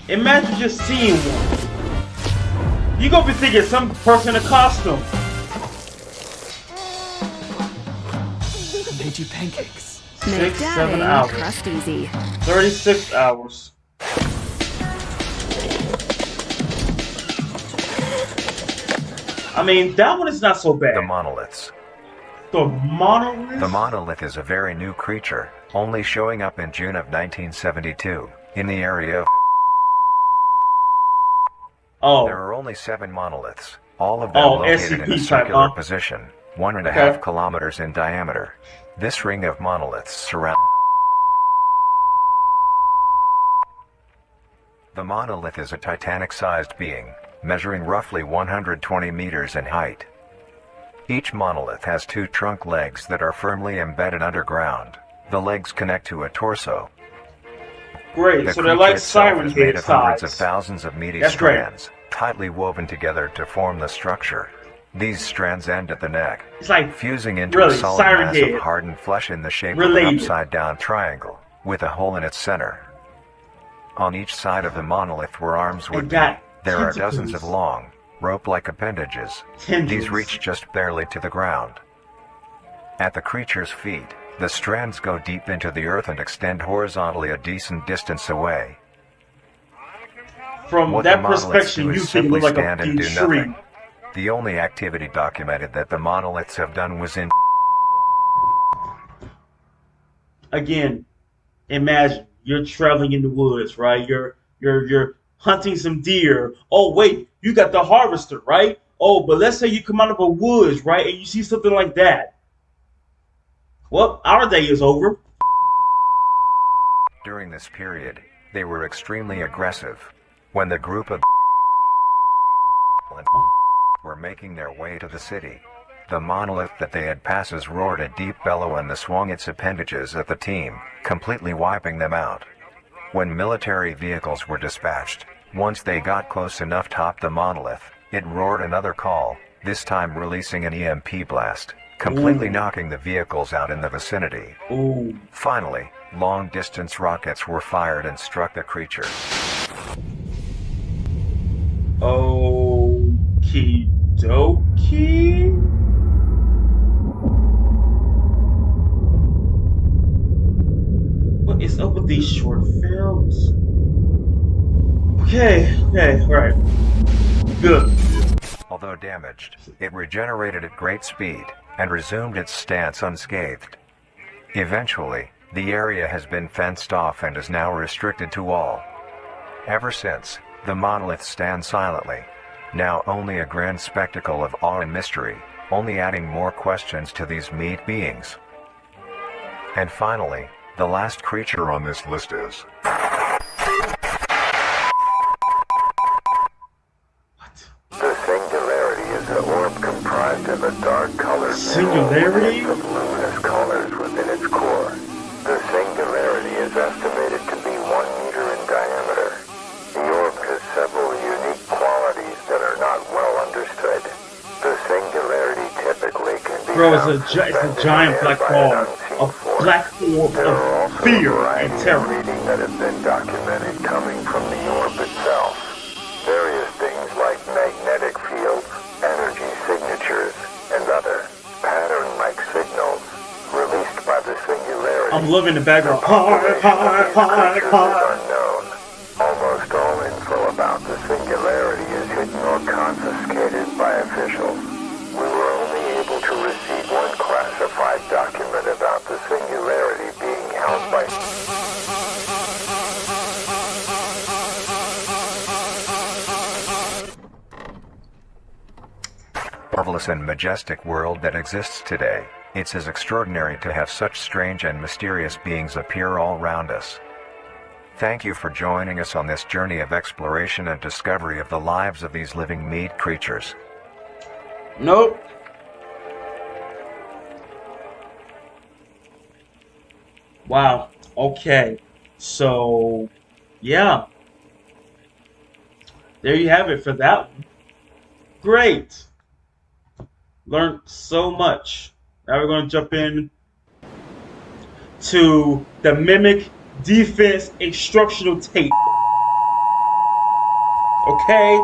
Speaker 1: Imagine just seeing one. You gonna be thinking some person in a costume.
Speaker 7: Made you pancakes.
Speaker 1: 6, 7
Speaker 8: McDaddy,
Speaker 1: hours.
Speaker 8: crust easy.
Speaker 1: 36 hours. I mean, that one is not so bad.
Speaker 2: The monoliths.
Speaker 1: The monolith?
Speaker 2: The monolith is a very new creature, only showing up in June of 1972, in the area of...
Speaker 1: Oh.
Speaker 2: There are only 7 monoliths, all of them
Speaker 1: Oh,
Speaker 2: located in a
Speaker 1: SCP type,
Speaker 2: circular
Speaker 1: huh?
Speaker 2: position, 1.5
Speaker 1: Okay.
Speaker 2: kilometers in diameter. This ring of monoliths surround... The monolith is a Titanic-sized being, measuring roughly 120 meters in height. Each monolith has 2 trunk legs that are firmly embedded underground. The legs connect to a torso.
Speaker 1: Great,
Speaker 2: The
Speaker 1: so they're
Speaker 2: creature
Speaker 1: like
Speaker 2: itself
Speaker 1: siren
Speaker 2: is made
Speaker 1: head
Speaker 2: of hundreds of
Speaker 1: size.
Speaker 2: thousands of meaty
Speaker 1: That's great.
Speaker 2: strands, tightly woven together to form the structure. These strands end at the neck,
Speaker 1: It's like
Speaker 2: fusing into
Speaker 1: really
Speaker 2: a solid
Speaker 1: siren
Speaker 2: mass
Speaker 1: head.
Speaker 2: of hardened flesh in the shape
Speaker 1: Related.
Speaker 2: of an upside-down triangle, with a hole in its center. On each side of the monolith where arms would
Speaker 1: It
Speaker 2: be,
Speaker 1: got
Speaker 2: there are
Speaker 1: tentacles.
Speaker 2: dozens of long, rope-like appendages.
Speaker 1: Tendrils.
Speaker 2: These reach just barely to the ground. At the creature's feet, the strands go deep into the earth and extend horizontally a decent distance away.
Speaker 1: From
Speaker 2: What
Speaker 1: that
Speaker 2: the monoliths
Speaker 1: perspective,
Speaker 2: do
Speaker 1: you
Speaker 2: is
Speaker 1: think it
Speaker 2: simply
Speaker 1: looks like
Speaker 2: stand
Speaker 1: a
Speaker 2: and
Speaker 1: big
Speaker 2: do
Speaker 1: tree.
Speaker 2: nothing. The only activity documented that the monoliths have done was in...
Speaker 1: Again, imagine you're traveling in the woods, right? You're hunting some deer. Oh wait, you got the harvester, right? Oh, but let's say you come out of a woods, right, and you see something like that. Well, our day is over.
Speaker 2: During this period, they were extremely aggressive. When the group of were making their way to the city, the monolith that they had passes roared a deep bellow and swung its appendages at the team, completely wiping them out. When military vehicles were dispatched, once they got close enough top the monolith, it roared another call, this time releasing an EMP blast, completely
Speaker 1: Ooh.
Speaker 2: knocking the vehicles out in the vicinity.
Speaker 1: Ooh.
Speaker 2: Finally, long-distance rockets were fired and struck the creature.
Speaker 1: Okie dokie. What is up with these short films? Okay, alright. Good.
Speaker 2: Although damaged, it regenerated at great speed and resumed its stance unscathed. Eventually, the area has been fenced off and is now restricted to all. Ever since, the monolith stands silently, now only a grand spectacle of awe and mystery, only adding more questions to these meat beings. And finally, the last creature on this list is...
Speaker 9: The singularity is an orb comprised of a dark-colored
Speaker 1: Singularity?
Speaker 9: mineral with luminous colors within its core. The singularity is estimated to be 1 meter in diameter. The orb has several unique qualities that are not well understood. The singularity
Speaker 1: Bro, it's a giant black ball, a black orb of fear and terror.
Speaker 9: Reading that has been documented coming from the orb itself. Various things like magnetic fields, energy signatures, and other pattern-like signals released by the singularity.
Speaker 1: I'm loving the background. Hi, hi, hi, hi.
Speaker 9: Unknown. Almost all info about the singularity is hidden or confiscated by officials. We were only able to receive one classified document about the singularity being held by...
Speaker 2: Marvelous and majestic world that exists today. It's as extraordinary to have such strange and mysterious beings appear all around us. Thank you for joining us on this journey of exploration and discovery of the lives of these living meat creatures.
Speaker 1: Nope. Wow. Okay. So, yeah. There you have it for that one. Great. Learned so much. Now we're going to jump in to the Mimic Defense Instructional Tape. Okay?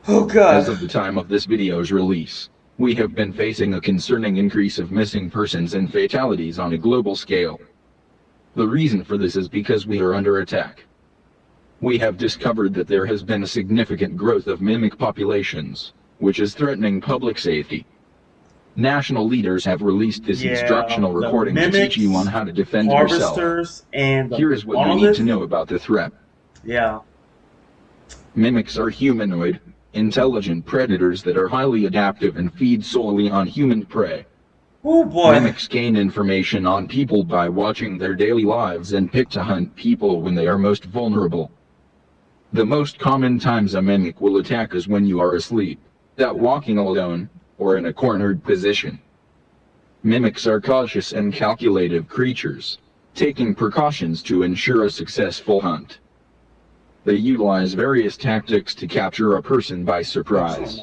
Speaker 1: Oh God.
Speaker 7: As of the time of this video's release, we have been facing a concerning increase of missing persons and fatalities on a global scale. The reason for this is because we are under attack. We have discovered that there has been a significant growth of mimic populations, which is threatening public safety. National leaders have released this instructional recording to teach you on how to defend yourself.
Speaker 1: And
Speaker 7: here is what you need to know about the threat.
Speaker 1: Yeah.
Speaker 7: Mimics are humanoid, intelligent predators that are highly adaptive and feed solely on human prey.
Speaker 1: Oh boy.
Speaker 7: Mimics gain information on people by watching their daily lives and pick to hunt people when they are most vulnerable. The most common times a mimic will attack is when you are asleep, that walking alone, or in a cornered position. Mimics are cautious and calculative creatures, taking precautions to ensure a successful hunt. They utilize various tactics to capture a person by surprise.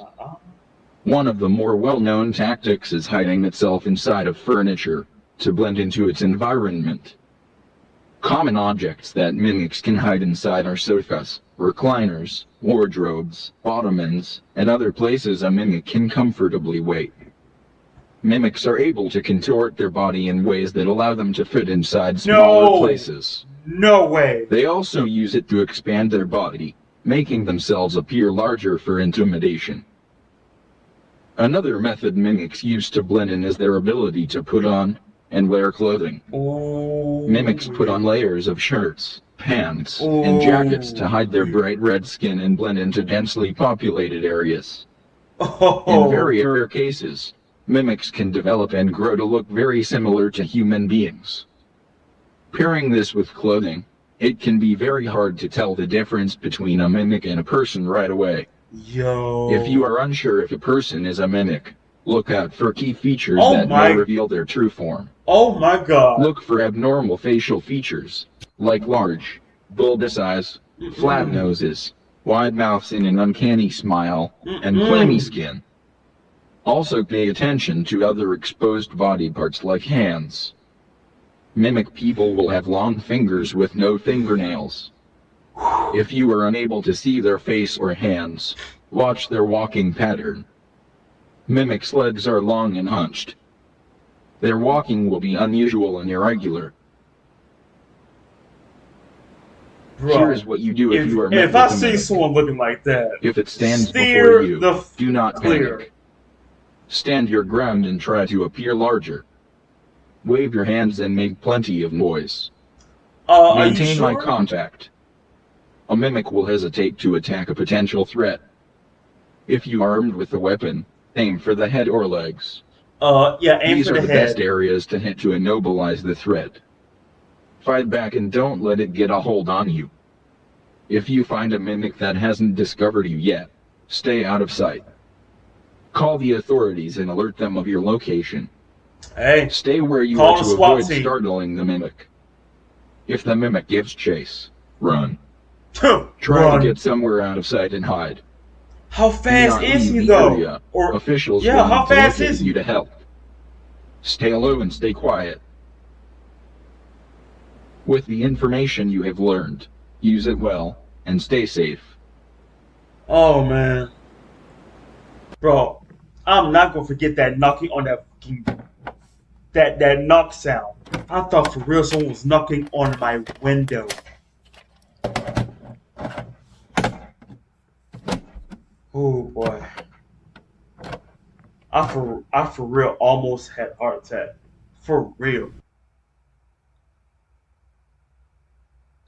Speaker 7: One of the more well-known tactics is hiding itself inside of furniture, to blend into its environment. Common objects that mimics can hide inside are sofas, recliners, wardrobes, ottomans, and other places a mimic can comfortably wait. Mimics are able to contort their body in ways that allow them to fit inside smaller places.
Speaker 1: No way!
Speaker 7: They also use it to expand their body, making themselves appear larger for intimidation. Another method mimics use to blend in is their ability to put on and wear clothing.
Speaker 1: Ooh.
Speaker 7: Mimics put on layers of shirts, pants, and jackets to hide their bright red skin and blend into densely populated areas. In very rare cases, mimics can develop and grow to look very similar to human beings. Pairing this with clothing, it can be very hard to tell the difference between a mimic and a person right away.
Speaker 1: Yo.
Speaker 7: If you are unsure if a person is a mimic, look out for key features that may reveal their true form.
Speaker 1: Oh my God.
Speaker 7: Look for abnormal facial features, like large, bulbous eyes, flat noses, wide mouths and an uncanny smile, and clammy skin. Also pay attention to other exposed body parts like hands. Mimic people will have long fingers with no fingernails. If you are unable to see their face or hands, watch their walking pattern. Mimics' legs are long and hunched. Their walking will be unusual and irregular.
Speaker 1: Bro,
Speaker 7: here is what you do if you are met
Speaker 1: if I see someone looking like that,
Speaker 7: if it stands before you, do not panic. Stand your ground and try to appear larger. Wave your hands and make plenty of noise. Maintain eye contact. A mimic will hesitate to attack a potential threat. If you are armed with a weapon, aim for the head or legs.
Speaker 1: Yeah, aim
Speaker 7: These
Speaker 1: for the
Speaker 7: are the
Speaker 1: head.
Speaker 7: best areas to hit to immobilize the threat. Fight back and don't let it get a hold on you. If you find a mimic that hasn't discovered you yet, stay out of sight. Call the authorities and alert them of your location.
Speaker 1: Hey,
Speaker 7: stay where you
Speaker 1: call
Speaker 7: are
Speaker 1: the
Speaker 7: to
Speaker 1: SWAT
Speaker 7: avoid
Speaker 1: team.
Speaker 7: startling the mimic. If the mimic gives chase, run. Try
Speaker 1: Run.
Speaker 7: to get somewhere out of sight and hide.
Speaker 1: How
Speaker 7: Do
Speaker 1: fast
Speaker 7: not
Speaker 1: is
Speaker 7: leave
Speaker 1: he
Speaker 7: the
Speaker 1: though?
Speaker 7: area.
Speaker 1: Or
Speaker 7: Officials
Speaker 1: yeah,
Speaker 7: will
Speaker 1: how
Speaker 7: need to
Speaker 1: fast
Speaker 7: locate
Speaker 1: is he?
Speaker 7: you to help. Stay low and stay quiet. With the information you have learned, use it well and stay safe.
Speaker 1: Oh man, bro, I'm not gonna forget that knocking on that fucking that knock sound. I thought for real someone was knocking on my window. Oh boy, I for real almost had a heart attack. For real.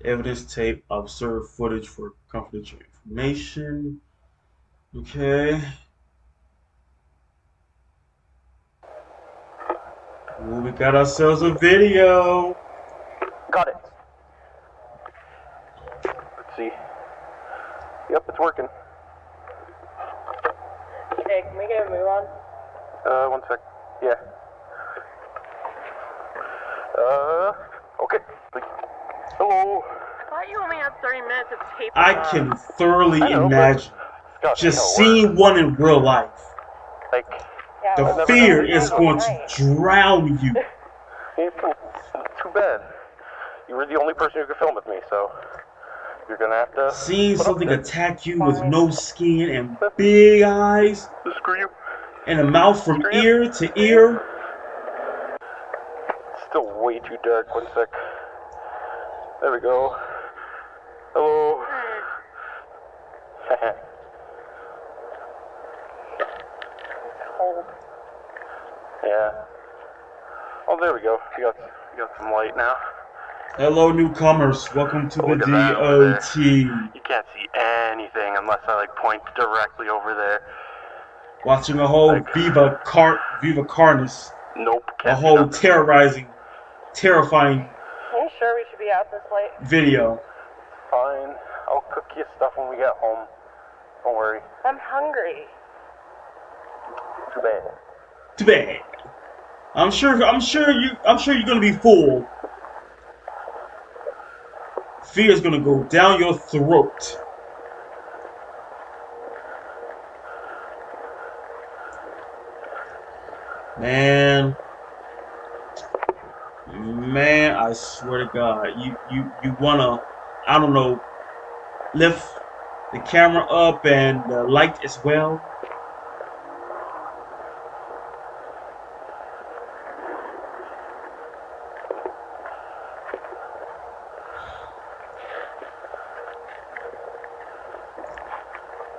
Speaker 1: Evidence tape, observed footage for confidential information. Okay. Well, we got ourselves a video.
Speaker 8: Got it. Let's see. Yep, it's working.
Speaker 10: Hey, can we get a move on?
Speaker 8: 1 sec. Yeah. Okay. Hello.
Speaker 10: I thought you only had 30 minutes of tape.
Speaker 1: I can thoroughly imagine
Speaker 8: Gosh,
Speaker 1: just seeing one in real life.
Speaker 8: Like,
Speaker 10: Yeah,
Speaker 1: The fear is going to drown you.
Speaker 8: it's too bad. You were the only person who could film with me, so you're gonna have to.
Speaker 1: Seeing something attack you with no skin and big eyes
Speaker 8: Screw you.
Speaker 1: and a mouth from ear to ear.
Speaker 8: Still way too dark. 1 sec. There we go. Hello.
Speaker 10: cold.
Speaker 8: Yeah. Oh, there we go. You got some light now.
Speaker 1: Hello, newcomers. Welcome to the
Speaker 8: Look at that over there.
Speaker 1: DOT.
Speaker 8: You can't see anything unless I like point directly over there.
Speaker 1: Watching a whole Viva Carnus.
Speaker 8: Nope.
Speaker 1: A
Speaker 8: Can't see
Speaker 1: whole
Speaker 8: nothing.
Speaker 1: terrifying
Speaker 10: Are you sure we should be out this late?
Speaker 1: video.
Speaker 8: Fine. I'll cook you stuff when we get home. Don't worry.
Speaker 10: I'm hungry.
Speaker 8: Too bad.
Speaker 1: Too bad. I'm sure you're gonna be full. Fear's gonna go down your throat. Man, I swear to God, you wanna, I don't know, lift the camera up and the light as well.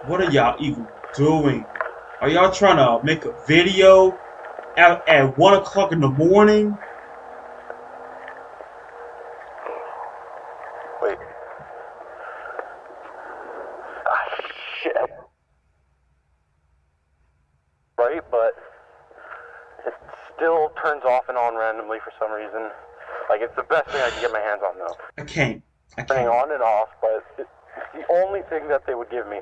Speaker 1: What are y'all even doing? Are y'all trying to make a video at 1 o'clock in the morning?
Speaker 8: Wait. Ah, shit. Right, but it still turns off and on randomly for some reason. Like, it's the best thing I can get my hands on, though.
Speaker 1: I can't.
Speaker 8: Turning on and off, but it's the only thing that they would give me.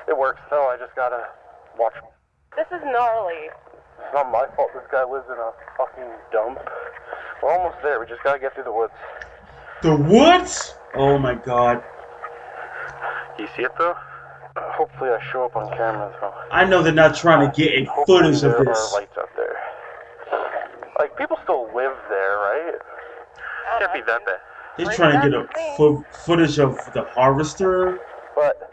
Speaker 8: It works, though. I just gotta watch.
Speaker 10: This is gnarly.
Speaker 8: It's not my fault this guy lives in a fucking dump. We're almost there. We just gotta get through the woods.
Speaker 1: The woods? Oh my God.
Speaker 8: You see it, though? Hopefully I show up on camera, though.
Speaker 1: I know they're not trying to get a
Speaker 8: Hopefully
Speaker 1: footage of
Speaker 8: there
Speaker 1: this.
Speaker 8: are lights out there. Like, people still live there, right? Can't be that bad.
Speaker 1: They're trying to get a footage of the harvester.
Speaker 8: But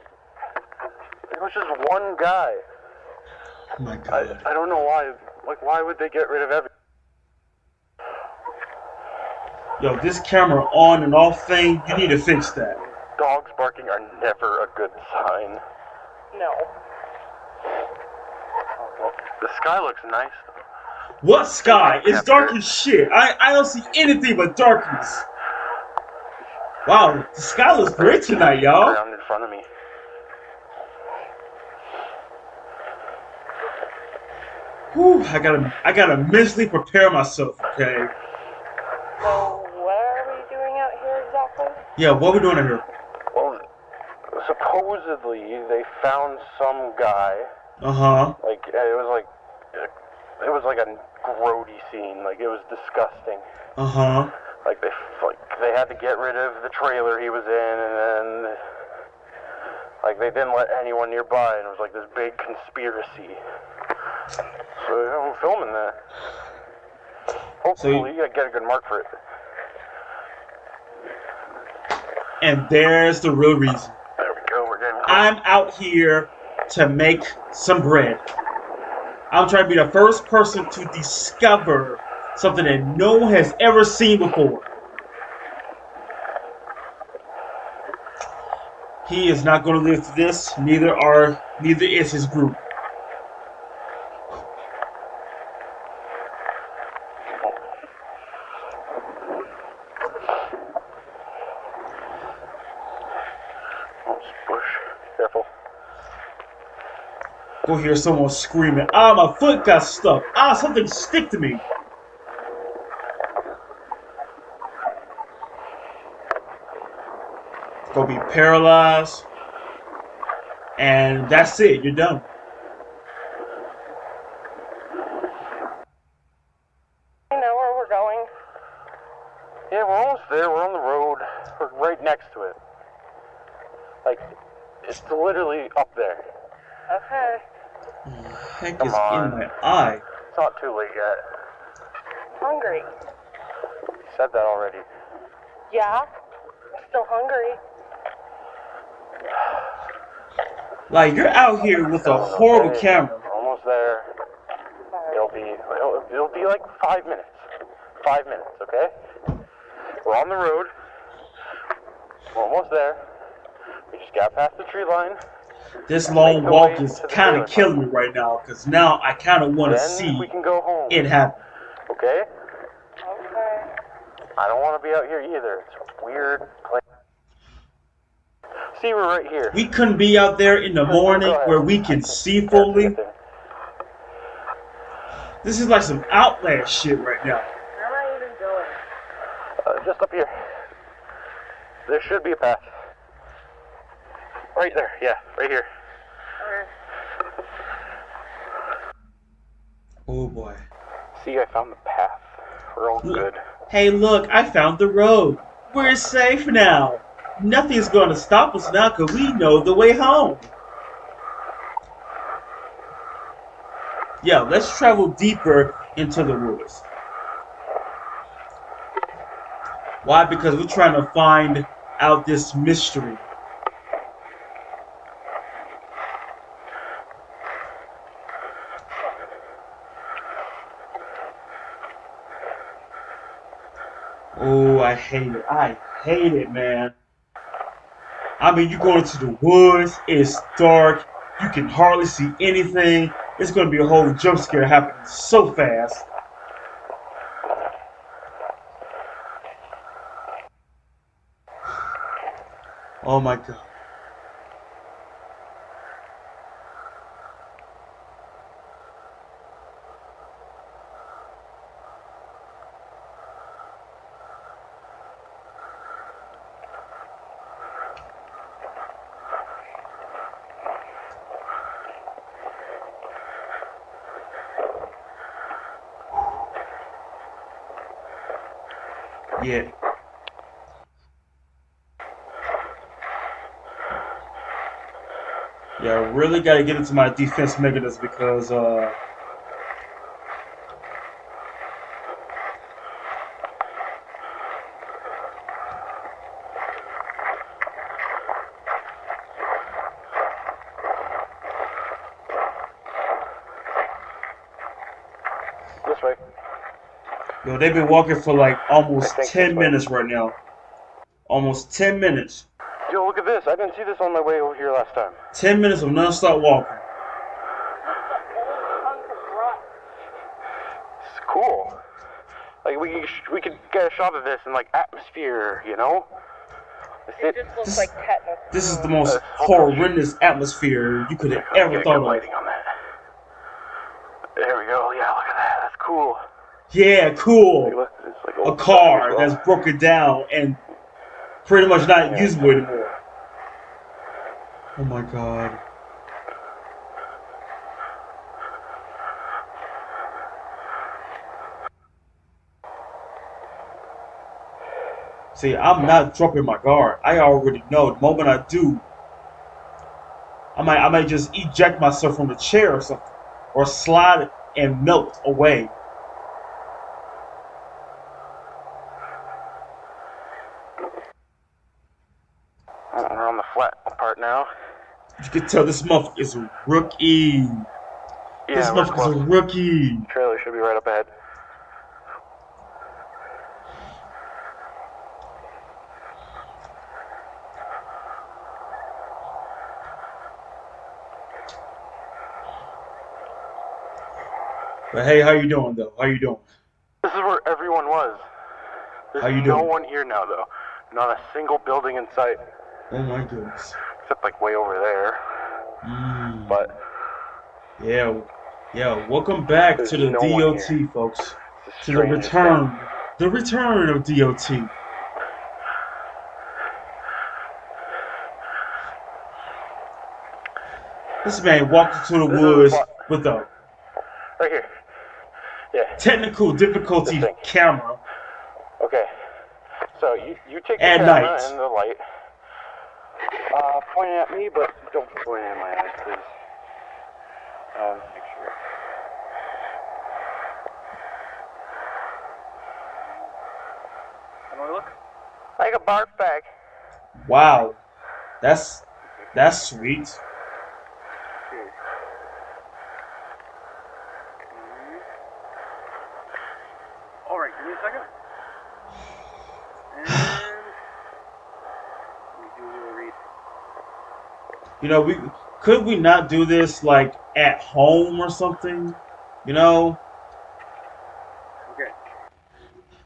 Speaker 8: it was just one guy.
Speaker 1: Oh my God.
Speaker 8: I don't know why. Like, why would they get rid of everything?
Speaker 1: Yo, this camera on and off thing, you need to fix that.
Speaker 8: Dogs barking are never a good sign.
Speaker 10: No.
Speaker 8: The sky looks nice.
Speaker 1: What sky? It's dark as shit. I don't see anything but darkness. Wow, the sky looks great tonight, y'all.
Speaker 8: Ground in front of me.
Speaker 1: Whew, I gotta mentally prepare myself, okay?
Speaker 10: So, what are we doing out here exactly?
Speaker 1: Yeah, what we doing in here?
Speaker 8: Well, supposedly they found some guy.
Speaker 1: Uh-huh.
Speaker 8: Like it was like a grody scene. Like, it was disgusting.
Speaker 1: Uh-huh.
Speaker 8: Like they had to get rid of the trailer he was in, and then like they didn't let anyone nearby, and it was like this big conspiracy. So I'm filming that. Hopefully, I get a good mark for it.
Speaker 1: And there's the real reason.
Speaker 8: There we go. We're getting close.
Speaker 1: I'm out here to make some bread. I'm trying to be the first person to discover something that no one has ever seen before. He is not going to live through this. Neither is his group.
Speaker 8: Bush. Careful.
Speaker 1: Go hear someone screaming, "Ah, my foot got stuck. Ah, something stick to me." Go be paralyzed. And that's it. You're done.
Speaker 10: You know where we're going?
Speaker 8: Yeah, we're almost there. We're on the road. We're right next to it. Like, it's literally up there.
Speaker 10: Okay.
Speaker 1: Heck
Speaker 8: Come
Speaker 1: is
Speaker 8: on.
Speaker 1: in my eye.
Speaker 8: It's not too late yet.
Speaker 10: Hungry.
Speaker 8: You said that already.
Speaker 10: Yeah. Still hungry.
Speaker 1: Like, you're out here with a horrible camera.
Speaker 8: Almost there. It'll be like 5 minutes. 5 minutes, okay? We're on the road. We're almost there. We just got past the tree line.
Speaker 1: This long walk is kind of killing me right now, because now I kind of want to see
Speaker 8: we can go home.
Speaker 1: it happen.
Speaker 8: Okay?
Speaker 10: Okay.
Speaker 8: I don't want to be out here either. It's a weird place. See, we're right here.
Speaker 1: We couldn't be out there in the morning where we can see fully. This is like some Outlast shit right now.
Speaker 10: Where am I even going?
Speaker 8: Just up here. There should be a path. Right there, yeah, right here.
Speaker 10: Okay.
Speaker 1: Oh boy.
Speaker 8: See, I found the path. We're all good.
Speaker 1: Hey, look, I found the road. We're safe now. Nothing's going to stop us now because we know the way home. Yeah, let's travel deeper into the woods. Why? Because we're trying to find out this mystery. Oh, I hate it. I hate it, man. I mean, you go into the woods, it's dark, you can hardly see anything. It's going to be a whole jump scare happening so fast. Oh my god. Yeah. Yeah, I really got to get into my defense mechanism because,
Speaker 8: This way.
Speaker 1: yo, they've been walking for like almost 10 minutes right now. Almost 10 minutes.
Speaker 8: Yo, look at this. I didn't see this on my way over here last time.
Speaker 1: 10 minutes of non-stop walking.
Speaker 8: It's cool. Like, we could get a shot of this in, like, atmosphere, you know?
Speaker 10: It just looks like tetanus.
Speaker 1: This is the most horrendous atmosphere you could have ever thought of.
Speaker 8: Lighting on that. There we go. Yeah, look at that. That's cool.
Speaker 1: Yeah, cool.
Speaker 8: Hey, look, it's like
Speaker 1: A
Speaker 8: old
Speaker 1: car
Speaker 8: stuff as well.
Speaker 1: that's broken down and pretty much not usable anymore. Oh my god. See, I'm not dropping my guard. I already know the moment I do, I might just eject myself from the chair or something, or slide and melt away.
Speaker 8: We're on the flat part now.
Speaker 1: You can tell this motherfucker is a rookie. This
Speaker 8: Yeah, we're
Speaker 1: motherfucker's a
Speaker 8: close.
Speaker 1: rookie.
Speaker 8: Trailer should be right up ahead.
Speaker 1: But hey, how you doing though? How you doing?
Speaker 8: This is where everyone was. There's
Speaker 1: How you
Speaker 8: no
Speaker 1: doing?
Speaker 8: one here now, though. Not a single building in sight.
Speaker 1: Oh my goodness.
Speaker 8: Except like way over there. But
Speaker 1: yeah. Welcome back
Speaker 8: there's
Speaker 1: to the
Speaker 8: no one
Speaker 1: DOT,
Speaker 8: here.
Speaker 1: folks.
Speaker 8: It's
Speaker 1: To the
Speaker 8: strange as
Speaker 1: return, the return of DOT. This man walked into the
Speaker 8: This is the
Speaker 1: woods
Speaker 8: spot.
Speaker 1: with a
Speaker 8: Right here. Yeah.
Speaker 1: technical difficulty
Speaker 8: This thing.
Speaker 1: camera.
Speaker 8: Okay. So you take the
Speaker 1: At
Speaker 8: camera
Speaker 1: night.
Speaker 8: and the light. Point it at me, but don't point it in my eyes, please. Make sure. How do I look? Like a barf bag.
Speaker 1: Wow, that's sweet.
Speaker 8: Alright, give me a second. And let me do a little read.
Speaker 1: You know, could we not do this like at home or something? You know,
Speaker 8: Okay.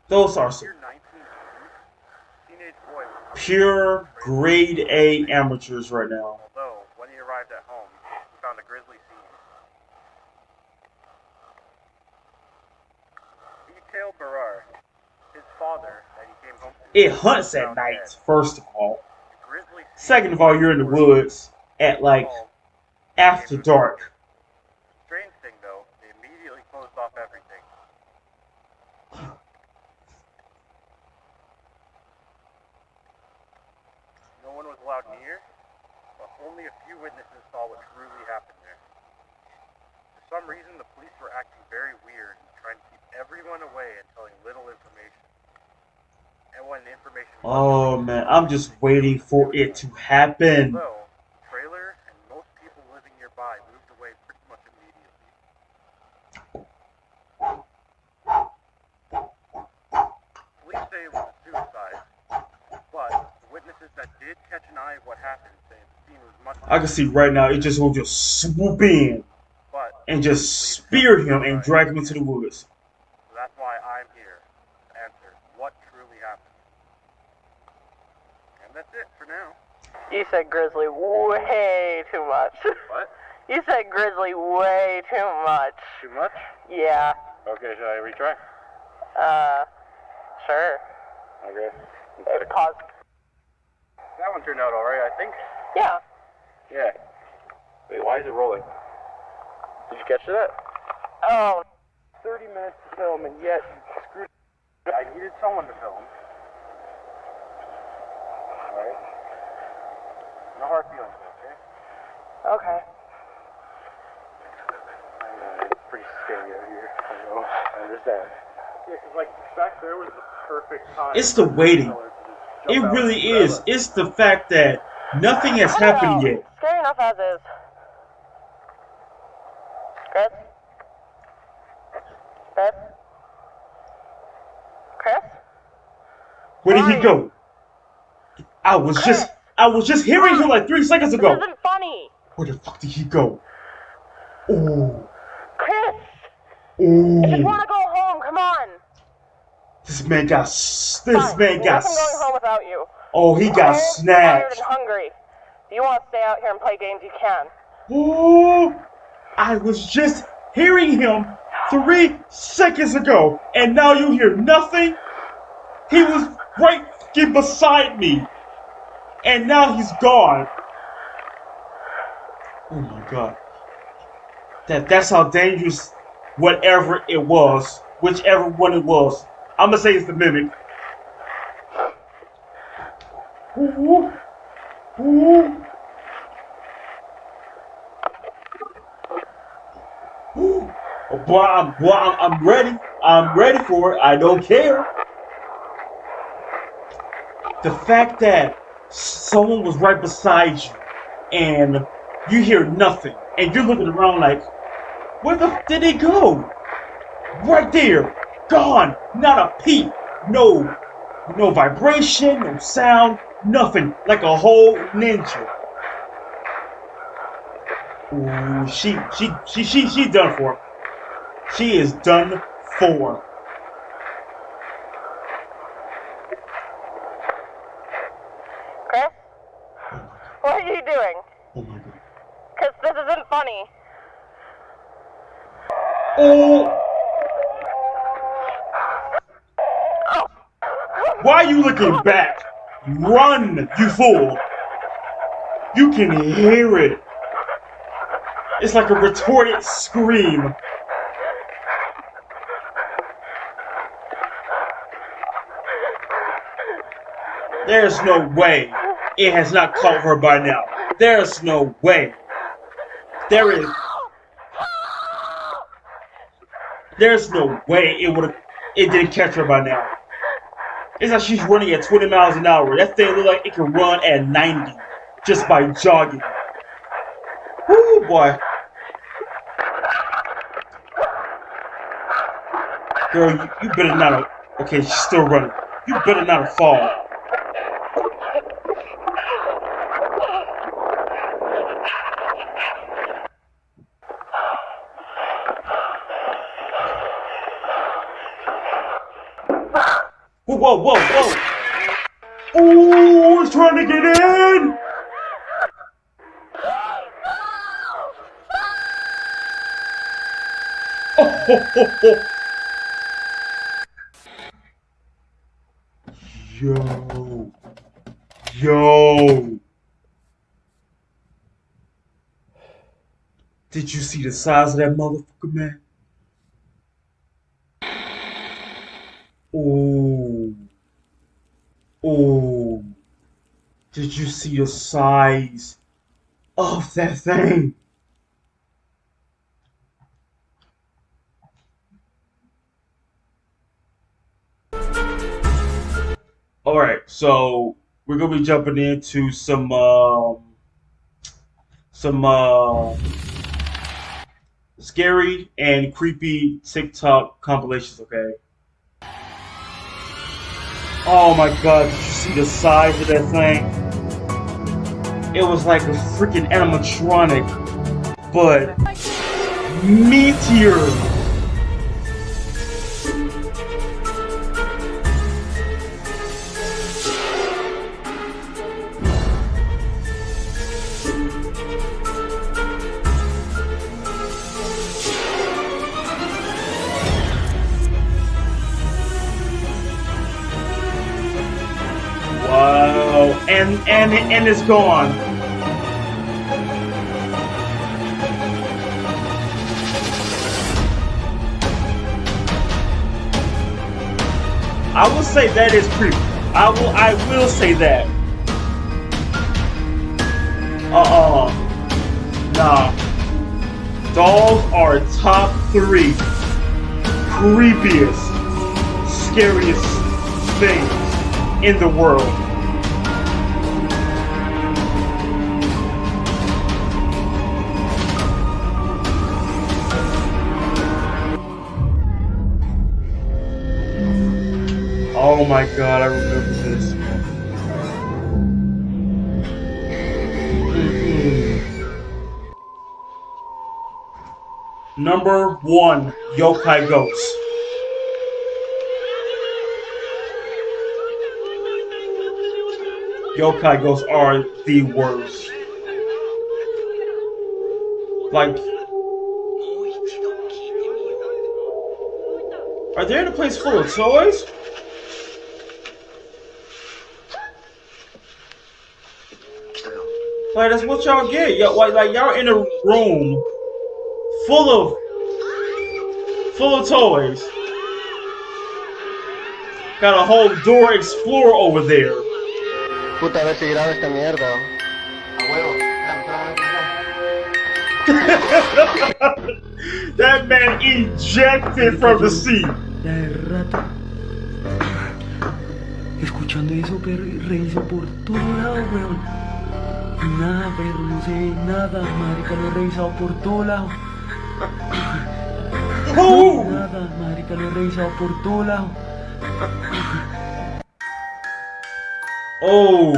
Speaker 1: those are some
Speaker 8: Year 1980, teenage boy was
Speaker 1: pure grade A amateurs right now.
Speaker 8: although when he arrived at home, he found a grisly scene. Detail Barrar, his father that he came home to.
Speaker 1: It hunts at
Speaker 8: found
Speaker 1: night,
Speaker 8: dead.
Speaker 1: first of all.
Speaker 8: The grisly scene
Speaker 1: Second of all, you're in the woods at like
Speaker 8: called
Speaker 1: after dark.
Speaker 8: Strange thing though, they immediately closed off everything. No one was allowed near, but only a few witnesses saw what truly happened there. For some reason, the police were acting very weird and trying to keep everyone away and telling little information. And when the information
Speaker 1: Oh man, I'm just waiting for it to happen.
Speaker 8: although the trailer and most people living nearby moved away pretty much immediately. Police say it was a suicide, but the witnesses that did catch an eye of what happened say the scene was much
Speaker 1: I can see right now it just will just swoop in
Speaker 8: but
Speaker 1: and just spear him and drag him into the woods.
Speaker 8: so that's why I'm here to answer what truly happened. And that's it for now.
Speaker 10: You said grizzly way too much.
Speaker 8: What?
Speaker 10: You said grizzly way too much.
Speaker 8: Too much?
Speaker 10: Yeah.
Speaker 8: Okay, shall I retry?
Speaker 10: Sure.
Speaker 8: Okay.
Speaker 10: Pause.
Speaker 8: That one turned out alright, I think.
Speaker 10: Yeah.
Speaker 8: Yeah. Wait, why is it rolling? Did you catch that?
Speaker 10: Oh.
Speaker 8: 30 minutes to film, and yet you screwed. I needed someone to film. Alright. No hard feelings, okay?
Speaker 10: Okay.
Speaker 8: It's pretty scary out here. I know. I understand. Yeah, 'cause like back there was the perfect time.
Speaker 1: It's the waiting.
Speaker 8: to just
Speaker 1: It
Speaker 8: jump out
Speaker 1: really
Speaker 8: and grab
Speaker 1: is.
Speaker 8: us.
Speaker 1: It's the fact that nothing has happened yet.
Speaker 10: Scary enough as is. Chris? Chris? Chris?
Speaker 1: Where did he go? I was just hearing him like 3 seconds
Speaker 10: This
Speaker 1: ago.
Speaker 10: isn't funny.
Speaker 1: Where the fuck did he go? Oh,
Speaker 10: Chris! I just
Speaker 1: oh.
Speaker 10: want to go home. Come on.
Speaker 1: This man got
Speaker 10: Fine. Nothing going home without you.
Speaker 1: Oh, he got
Speaker 10: Cold, tired,
Speaker 1: snatched.
Speaker 10: and hungry. If you want to stay out here and play games, you can.
Speaker 1: Oh, I was just hearing him 3 seconds ago, and now you hear nothing. He was right fucking beside me, and now he's gone. Oh my god. That's how dangerous whatever it was, whichever one it was. I'm gonna say it's the mimic. Ooh, ooh, ooh. Boy, I'm ready. I'm ready for it. I don't care. The fact that someone was right beside you and you hear nothing and you're looking around like, where the f did he go? Right there, gone, not a peep, no vibration, no sound, nothing, like a whole ninja. Ooh, she's done for. She is done for.
Speaker 10: Chris? What are you doing?
Speaker 1: Oh my god.
Speaker 10: Because this isn't funny.
Speaker 1: Oh! Why are you looking back? Run, you fool! You can hear it. It's like a retorted scream. There's no way it has not caught her by now. There's no way. There's no way it didn't catch her by now. It's like she's running at 20 miles an hour. That thing looks like it can run at 90 just by jogging. Woo, boy. Girl, you better not have... Okay, she's still running. You better not have fallen. Whoa, whoa, whoa! Oh, it's trying to get in! Oh, ho, ho, ho. Yo. Yo. Did you see the size of that motherfucker, man? Oh. Oh. Did you see the size of that thing? Alright, so we're gonna be jumping into some scary and creepy TikTok compilations, okay? Oh my god, did you see the size of that thing? It was like a freaking animatronic, but meteor. Wow, and it's gone. I will say that is creepy. I will say that. Nah. Dolls are top 3 creepiest, scariest things in the world. Oh my god, I remember this. Number 1, yokai ghosts. Yokai ghosts are the worst. Like, are they in a place full of toys? Like, that's what y'all get. Like y'all in a room full of toys. Got a whole Dora Explorer over there.
Speaker 11: Puta, a ver si graba esta mierda.
Speaker 1: That man ejected from the seat.
Speaker 12: De rato. Escuchando eso, perro, y reviso por todos lados, weón. Nada, perro, no se ve nada, marica, lo he revisado por todos lados. Nada, marica, lo he revisado por todos lados.
Speaker 1: Oh.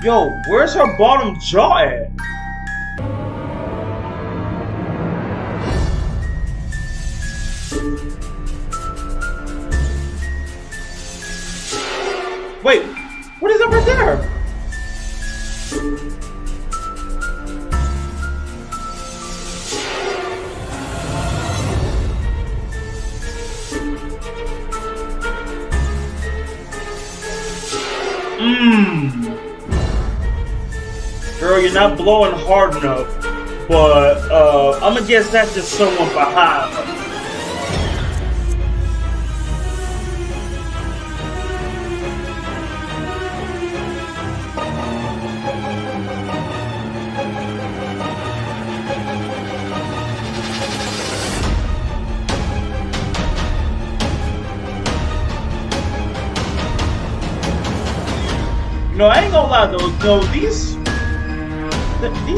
Speaker 1: Yo, where's her bottom jaw at? Wait, what is that right there? Girl, you're not blowing hard enough, but I'm gonna guess that's just someone behind her. No, I ain't gonna lie though. No, these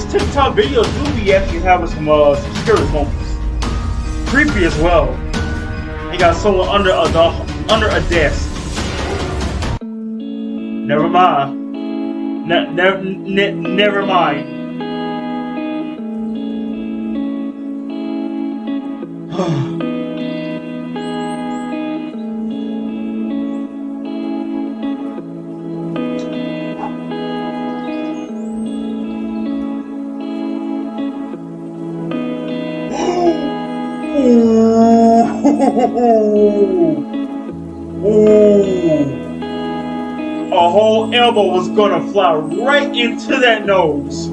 Speaker 1: TikTok videos do be actually having some scary moments. Creepy as well. He got someone under a desk. Never mind. Never mind. A whole elbow was gonna fly right into that nose.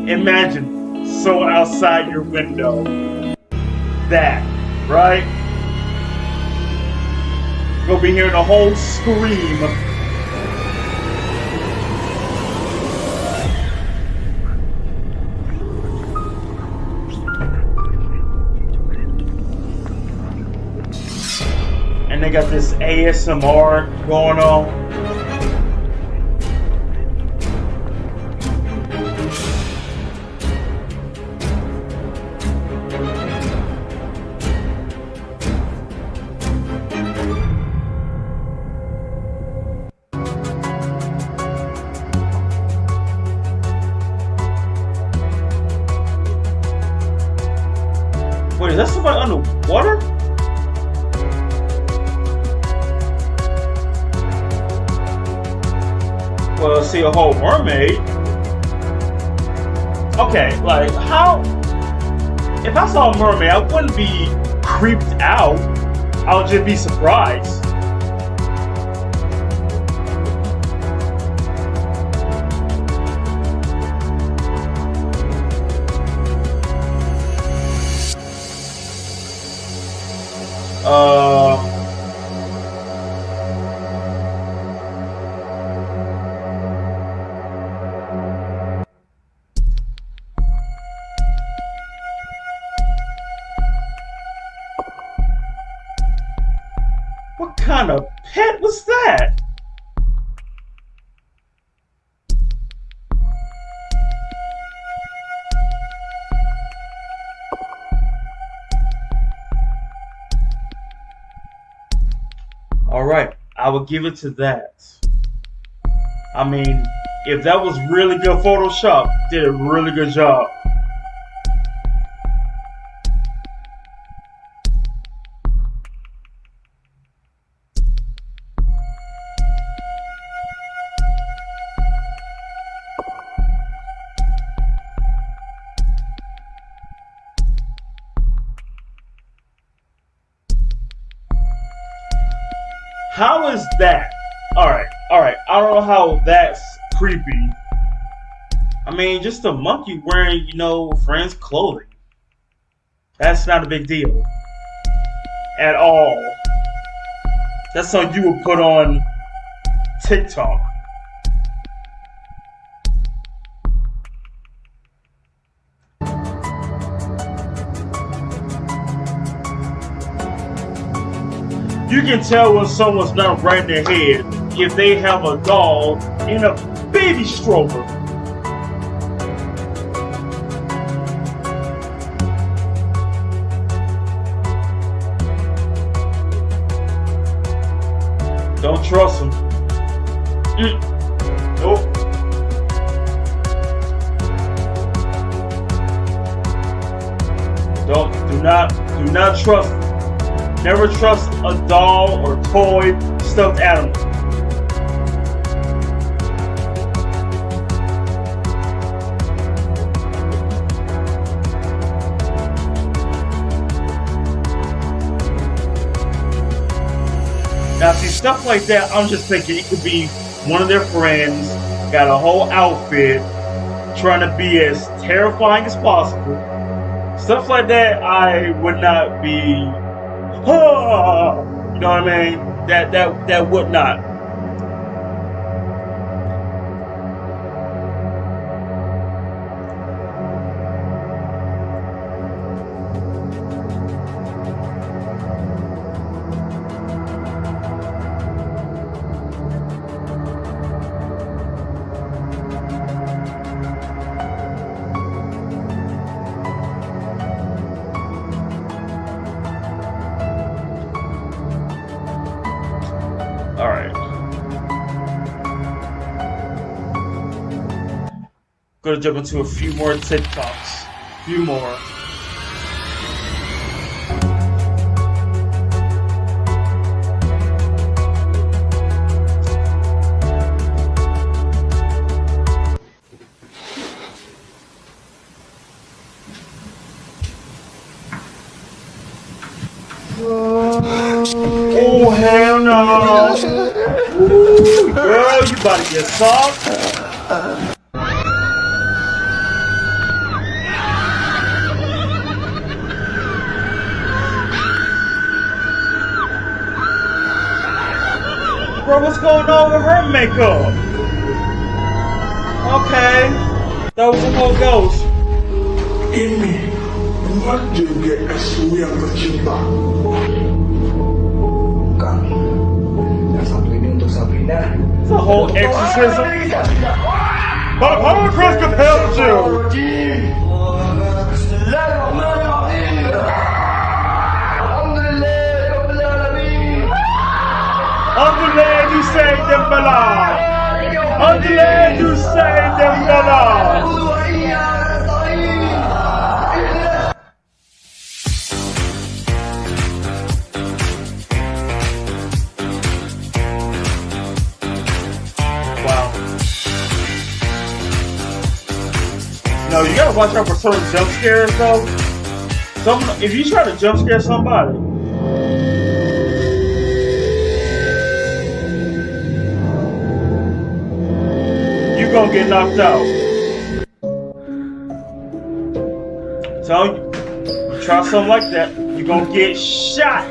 Speaker 1: Imagine someone outside your window. That, right? You'll be hearing a whole scream. And they got this ASMR going on. Wait, is that somebody underwater? Well, see a whole mermaid. Okay, like how? If I saw a mermaid, I wouldn't be creeped out. I would just be surprised. What kind of pet was that? Alright, I will give it to that. I mean, if that was really good Photoshop, did a really good job. How is that? Alright. I don't know how that's creepy. I mean, just a monkey wearing, friends' clothing. That's not a big deal. At all. That's something you would put on TikTok. You can tell when someone's not right in their head if they have a doll in a baby stroller. Don't trust them. Nope. Do not trust them. Never trust a doll or toy stuffed animal. Now see, stuff like that, I'm just thinking it could be one of their friends, got a whole outfit, trying to be as terrifying as possible. Stuff like that, I would not be, you know what I mean? That would not. Alright. Gonna jump into a few more TikToks. A few more. Oh, hell no! Ooh, girl, you about to get soft? Bro, what's going on with her makeup? Okay, that was a whole ghost.
Speaker 11: Ini buat juga isu yang tercipta. Yang satu ini untuk Sabrina.
Speaker 1: It's a whole exorcism. But Power Chris compelled you. I'm glad you saved them, Bala. I'm glad you saved them, Bala. Wow. No, you gotta watch out for certain jump scares, though. If you try to jump scare somebody, you're gonna get knocked out. Tell you, try something like that, you're gonna get shot.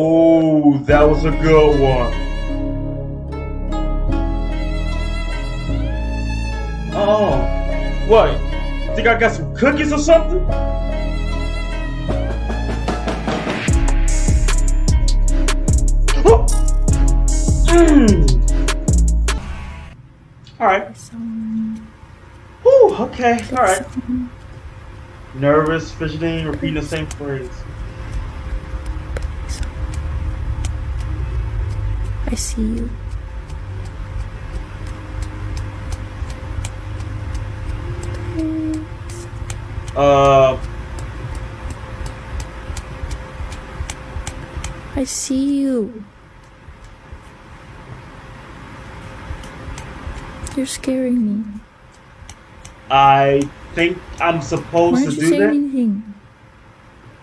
Speaker 1: Oh, that was a good one. Oh, what? Think I got some cookies or something? Alright. Whew, okay, alright. Nervous, fidgeting, repeating the same phrase.
Speaker 13: I see you. I see you. You're scaring me.
Speaker 1: I think I'm
Speaker 13: Why
Speaker 1: supposed to
Speaker 13: don't you
Speaker 1: do
Speaker 13: say
Speaker 1: that
Speaker 13: anything?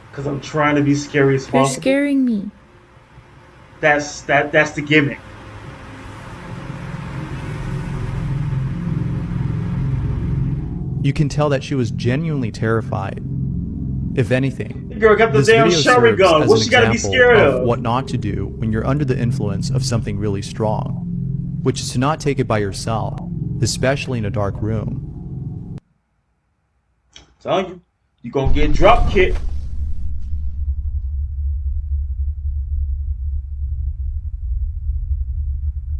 Speaker 1: because I'm trying to be scary as
Speaker 13: You're
Speaker 1: possible.
Speaker 13: scaring me.
Speaker 1: That's the gimmick.
Speaker 14: You can tell that she was genuinely terrified. If anything,
Speaker 1: The girl got the
Speaker 14: this
Speaker 1: damn
Speaker 14: video
Speaker 1: sherry
Speaker 14: serves
Speaker 1: gun.
Speaker 14: as
Speaker 1: What
Speaker 14: an
Speaker 1: she gotta be
Speaker 14: example
Speaker 1: scared
Speaker 14: of
Speaker 1: of?
Speaker 14: what not to do when you're under the influence of something really strong, which is to not take it by yourself, especially in a dark room.
Speaker 1: Telling you, you gonna get drop kicked.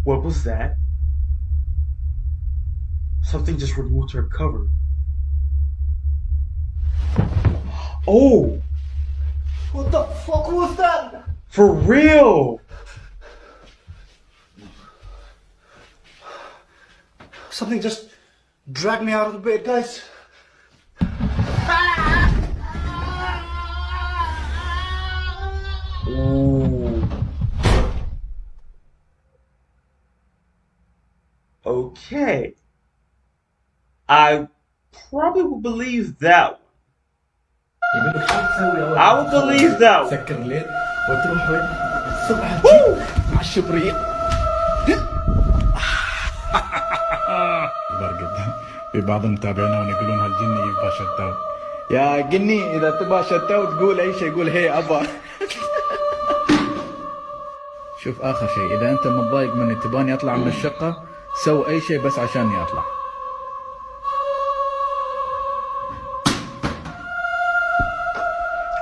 Speaker 1: What was that? Something just removed her cover. Oh!
Speaker 12: What the fuck was that?
Speaker 1: For real!
Speaker 12: Something just dragged me out of the bed, guys.
Speaker 1: Ooh. Okay. I probably would believe that one. I would believe that one.
Speaker 12: تسكر الليل وتروح وين؟ الصبح تجي مع الشبرية. برقد. في بعض متابعينا يقولون هالجني يبغى شتاو. يا جني إذا تبغى شتاو تقول أي شيء قول هي أبا. شوف آخر شيء إذا أنت متضايق مني تباني أطلع من الشقة سوي أي شيء بس عشاني أطلع.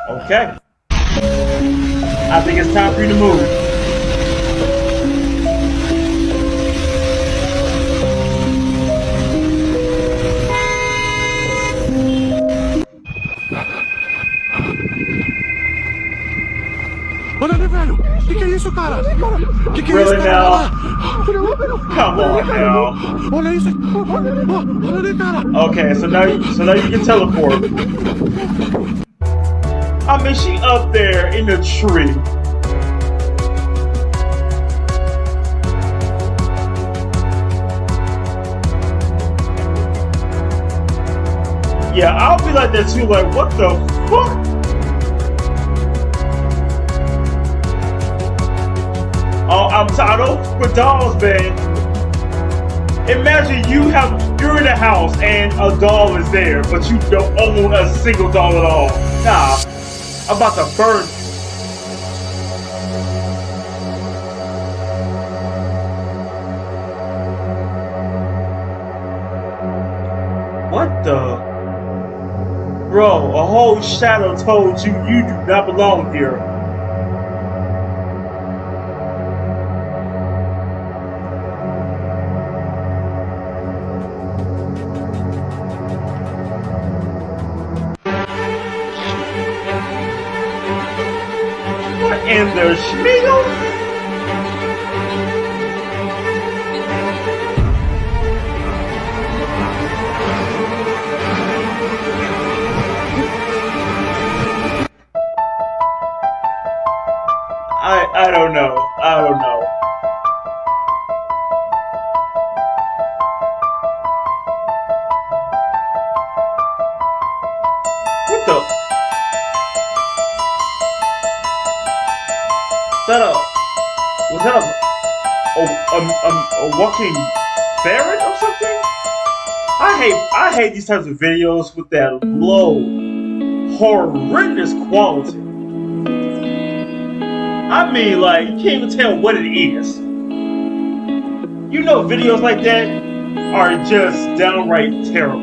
Speaker 1: Okay. I think it's time for you to move. Really now? Come on now. Okay, so now you can teleport. I mean, she up there in the tree. Yeah, I'll be like that too. Like, what the fuck? Oh, I'm tired of with dolls, man. Imagine you're in a house and a doll is there, but you don't own a single doll at all. Nah, I'm about to burn. What the? Bro, a whole shadow told you you do not belong here. What in the schmiegel? I don't know. I don't know. What the? Is that was that a walking ferret or something? I hate these types of videos with that low, horrendous quality. I mean, like, you can't even tell what it is. You know, videos like that are just downright terrible.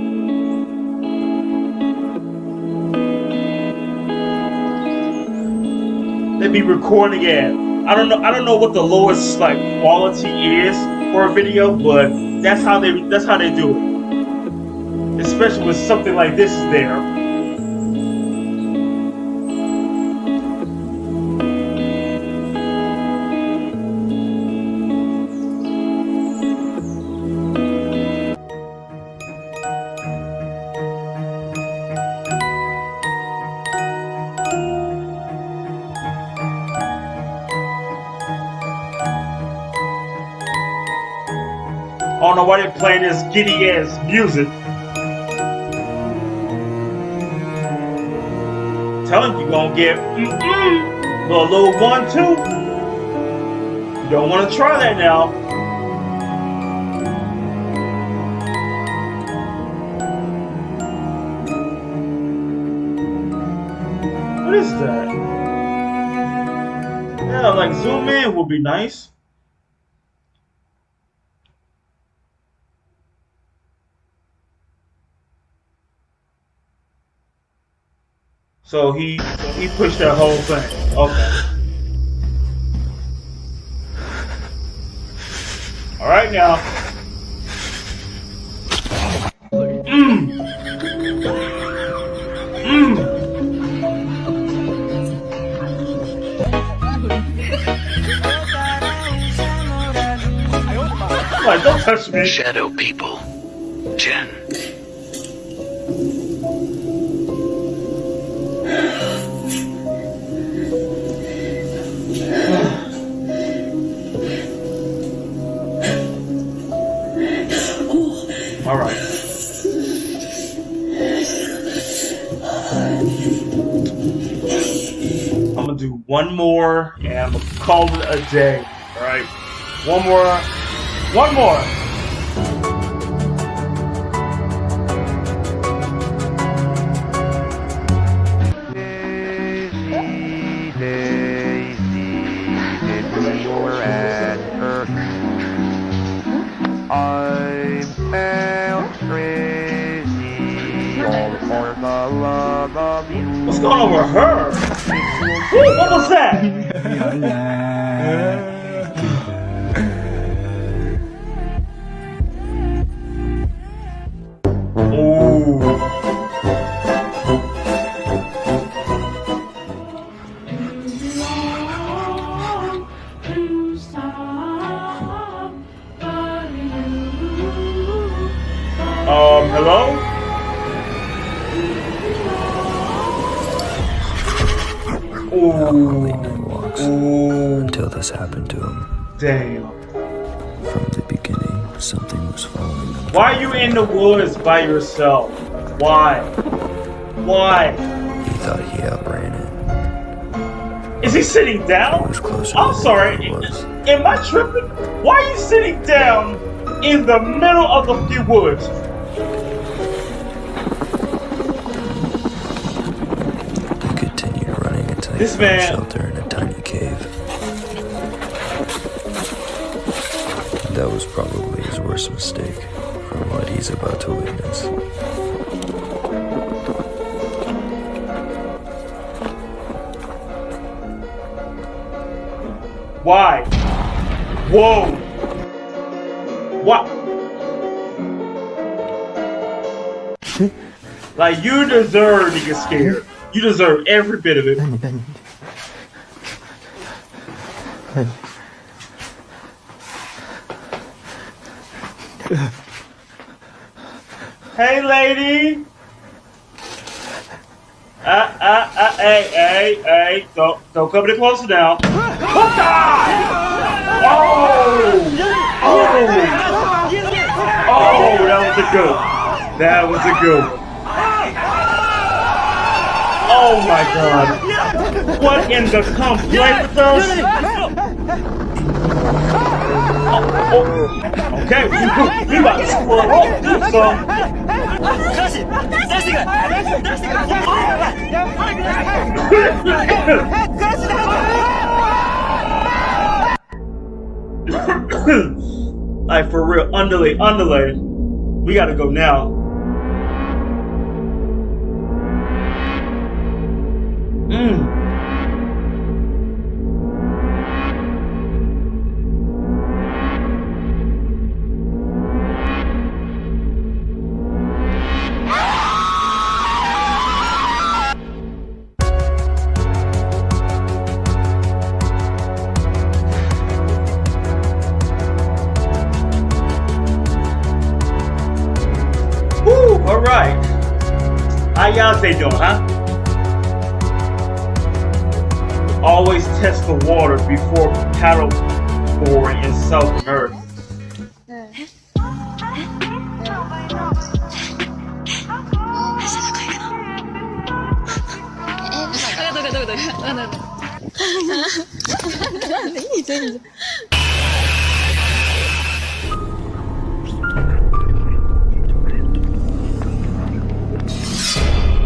Speaker 1: They be recording at I don't know what the lowest like quality is for a video, but that's how they do it. Especially with something like this is there. don't know why they're playing this giddy ass music. Telling you gonna get a little 1-2. You don't want to try that now. What is that? Yeah, like zoom in would be nice. So he pushed that whole thing. Okay. All right now. Like, don't touch me.
Speaker 13: Shadow people. Jen.
Speaker 1: All right. I'm gonna do one more and I'm gonna call it a day. All right. One more. One more. What's going on with her? Ooh, what was that? Hello?
Speaker 15: Until this happened to him.
Speaker 1: Damn.
Speaker 15: From the beginning, something was following him.
Speaker 1: Why are you in the woods by yourself? Why? Why?
Speaker 15: He thought he outran it.
Speaker 1: Is he sitting down?
Speaker 15: He was closer
Speaker 1: I'm sorry. Am I tripping? Why are you sitting down in the middle of the few woods?
Speaker 15: He continued running until he
Speaker 1: This
Speaker 15: found
Speaker 1: man
Speaker 15: shelter in a tiny cave. That was probably his worst mistake from what he's about to witness.
Speaker 1: Why? Whoa! What? Like, you deserve to get scared. You deserve every bit of it. Hey, lady. Hey, don't come any closer now. Oh, that was a good one. That was a good one. Oh my God. What in the complaint with us? Okay, we about to squirrel up, do some. Like, for real, underlay. We gotta go now. Alright. How y'all stay doing, huh? Always test the water before paddle boarding in South America.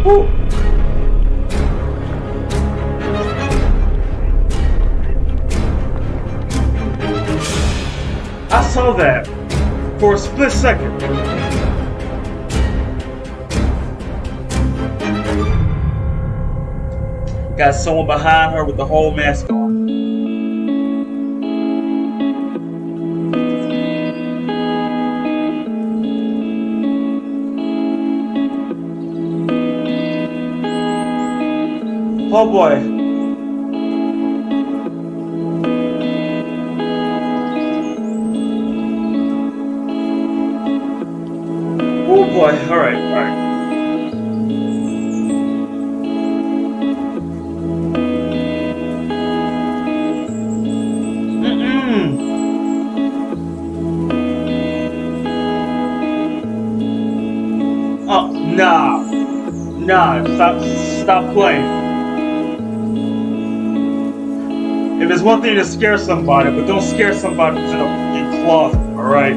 Speaker 1: Woo. I saw that for a split second. Got someone behind her with the whole mask on. Oh boy. Oh boy. Alright, alright. Oh, nah. Nah, stop playing. If it's one thing to scare somebody, but don't scare somebody who's in a fucking closet, alright?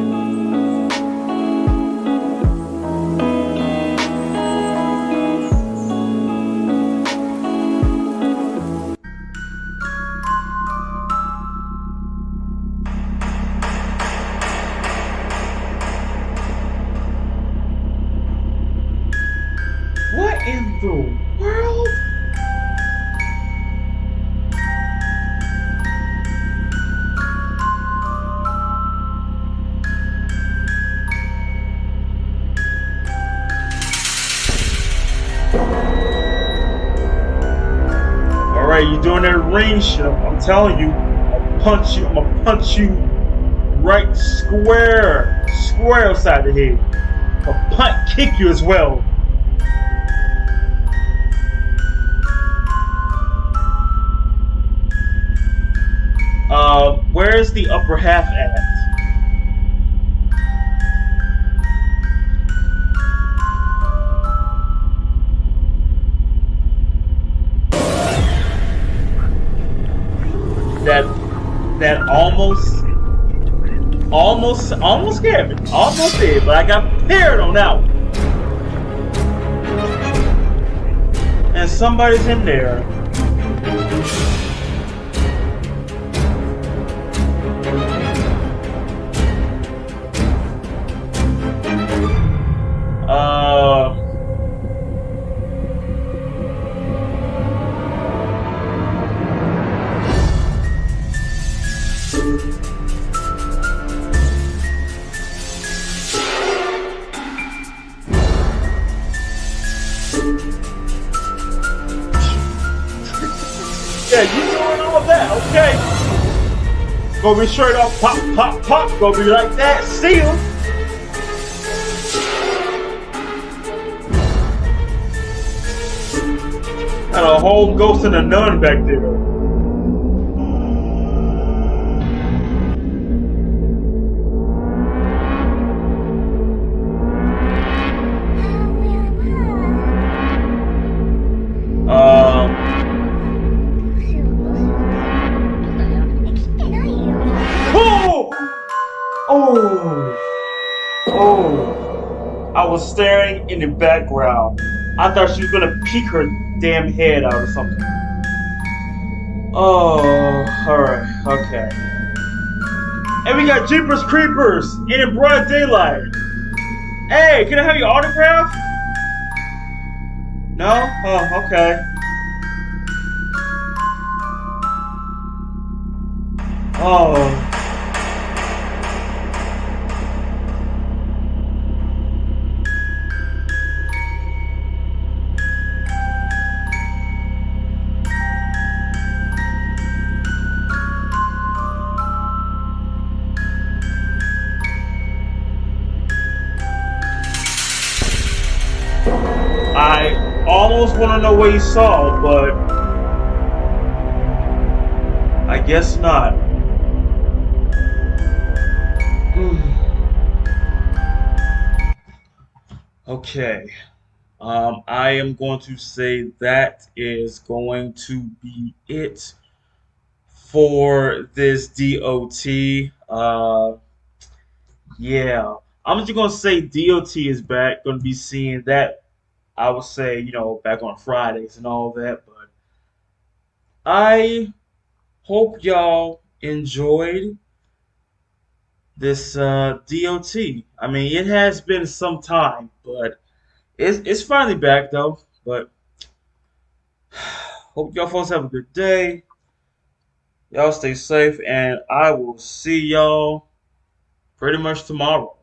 Speaker 1: What in the world? Alright, you're doing that ring shit. I'm telling you, I'm gonna punch you right square upside the head. I'll kick you as well. Where's the upper half at? That almost scared me. Almost did, but I got prepared on that one. And somebody's in there. Yeah, you doing all that, okay? Gonna be straight up pop, pop, pop. Gonna be like that. See you. Got a whole ghost and a nun back there. Oh, I was staring in the background. I thought she was gonna peek her damn head out or something. Oh, alright, okay. And we got Jeepers Creepers in broad daylight. Hey, can I have your autograph? No? Oh, okay. Oh. I almost want to know what he saw, but I guess not. Okay. I am going to say that is going to be it for this DOT. Yeah, I'm just gonna say DOT is back. Gonna be seeing that. I would say back on Fridays and all that. But I hope y'all enjoyed this DOT. I mean, it has been some time, but it's finally back though. But hope y'all folks have a good day. Y'all stay safe, and I will see y'all pretty much tomorrow.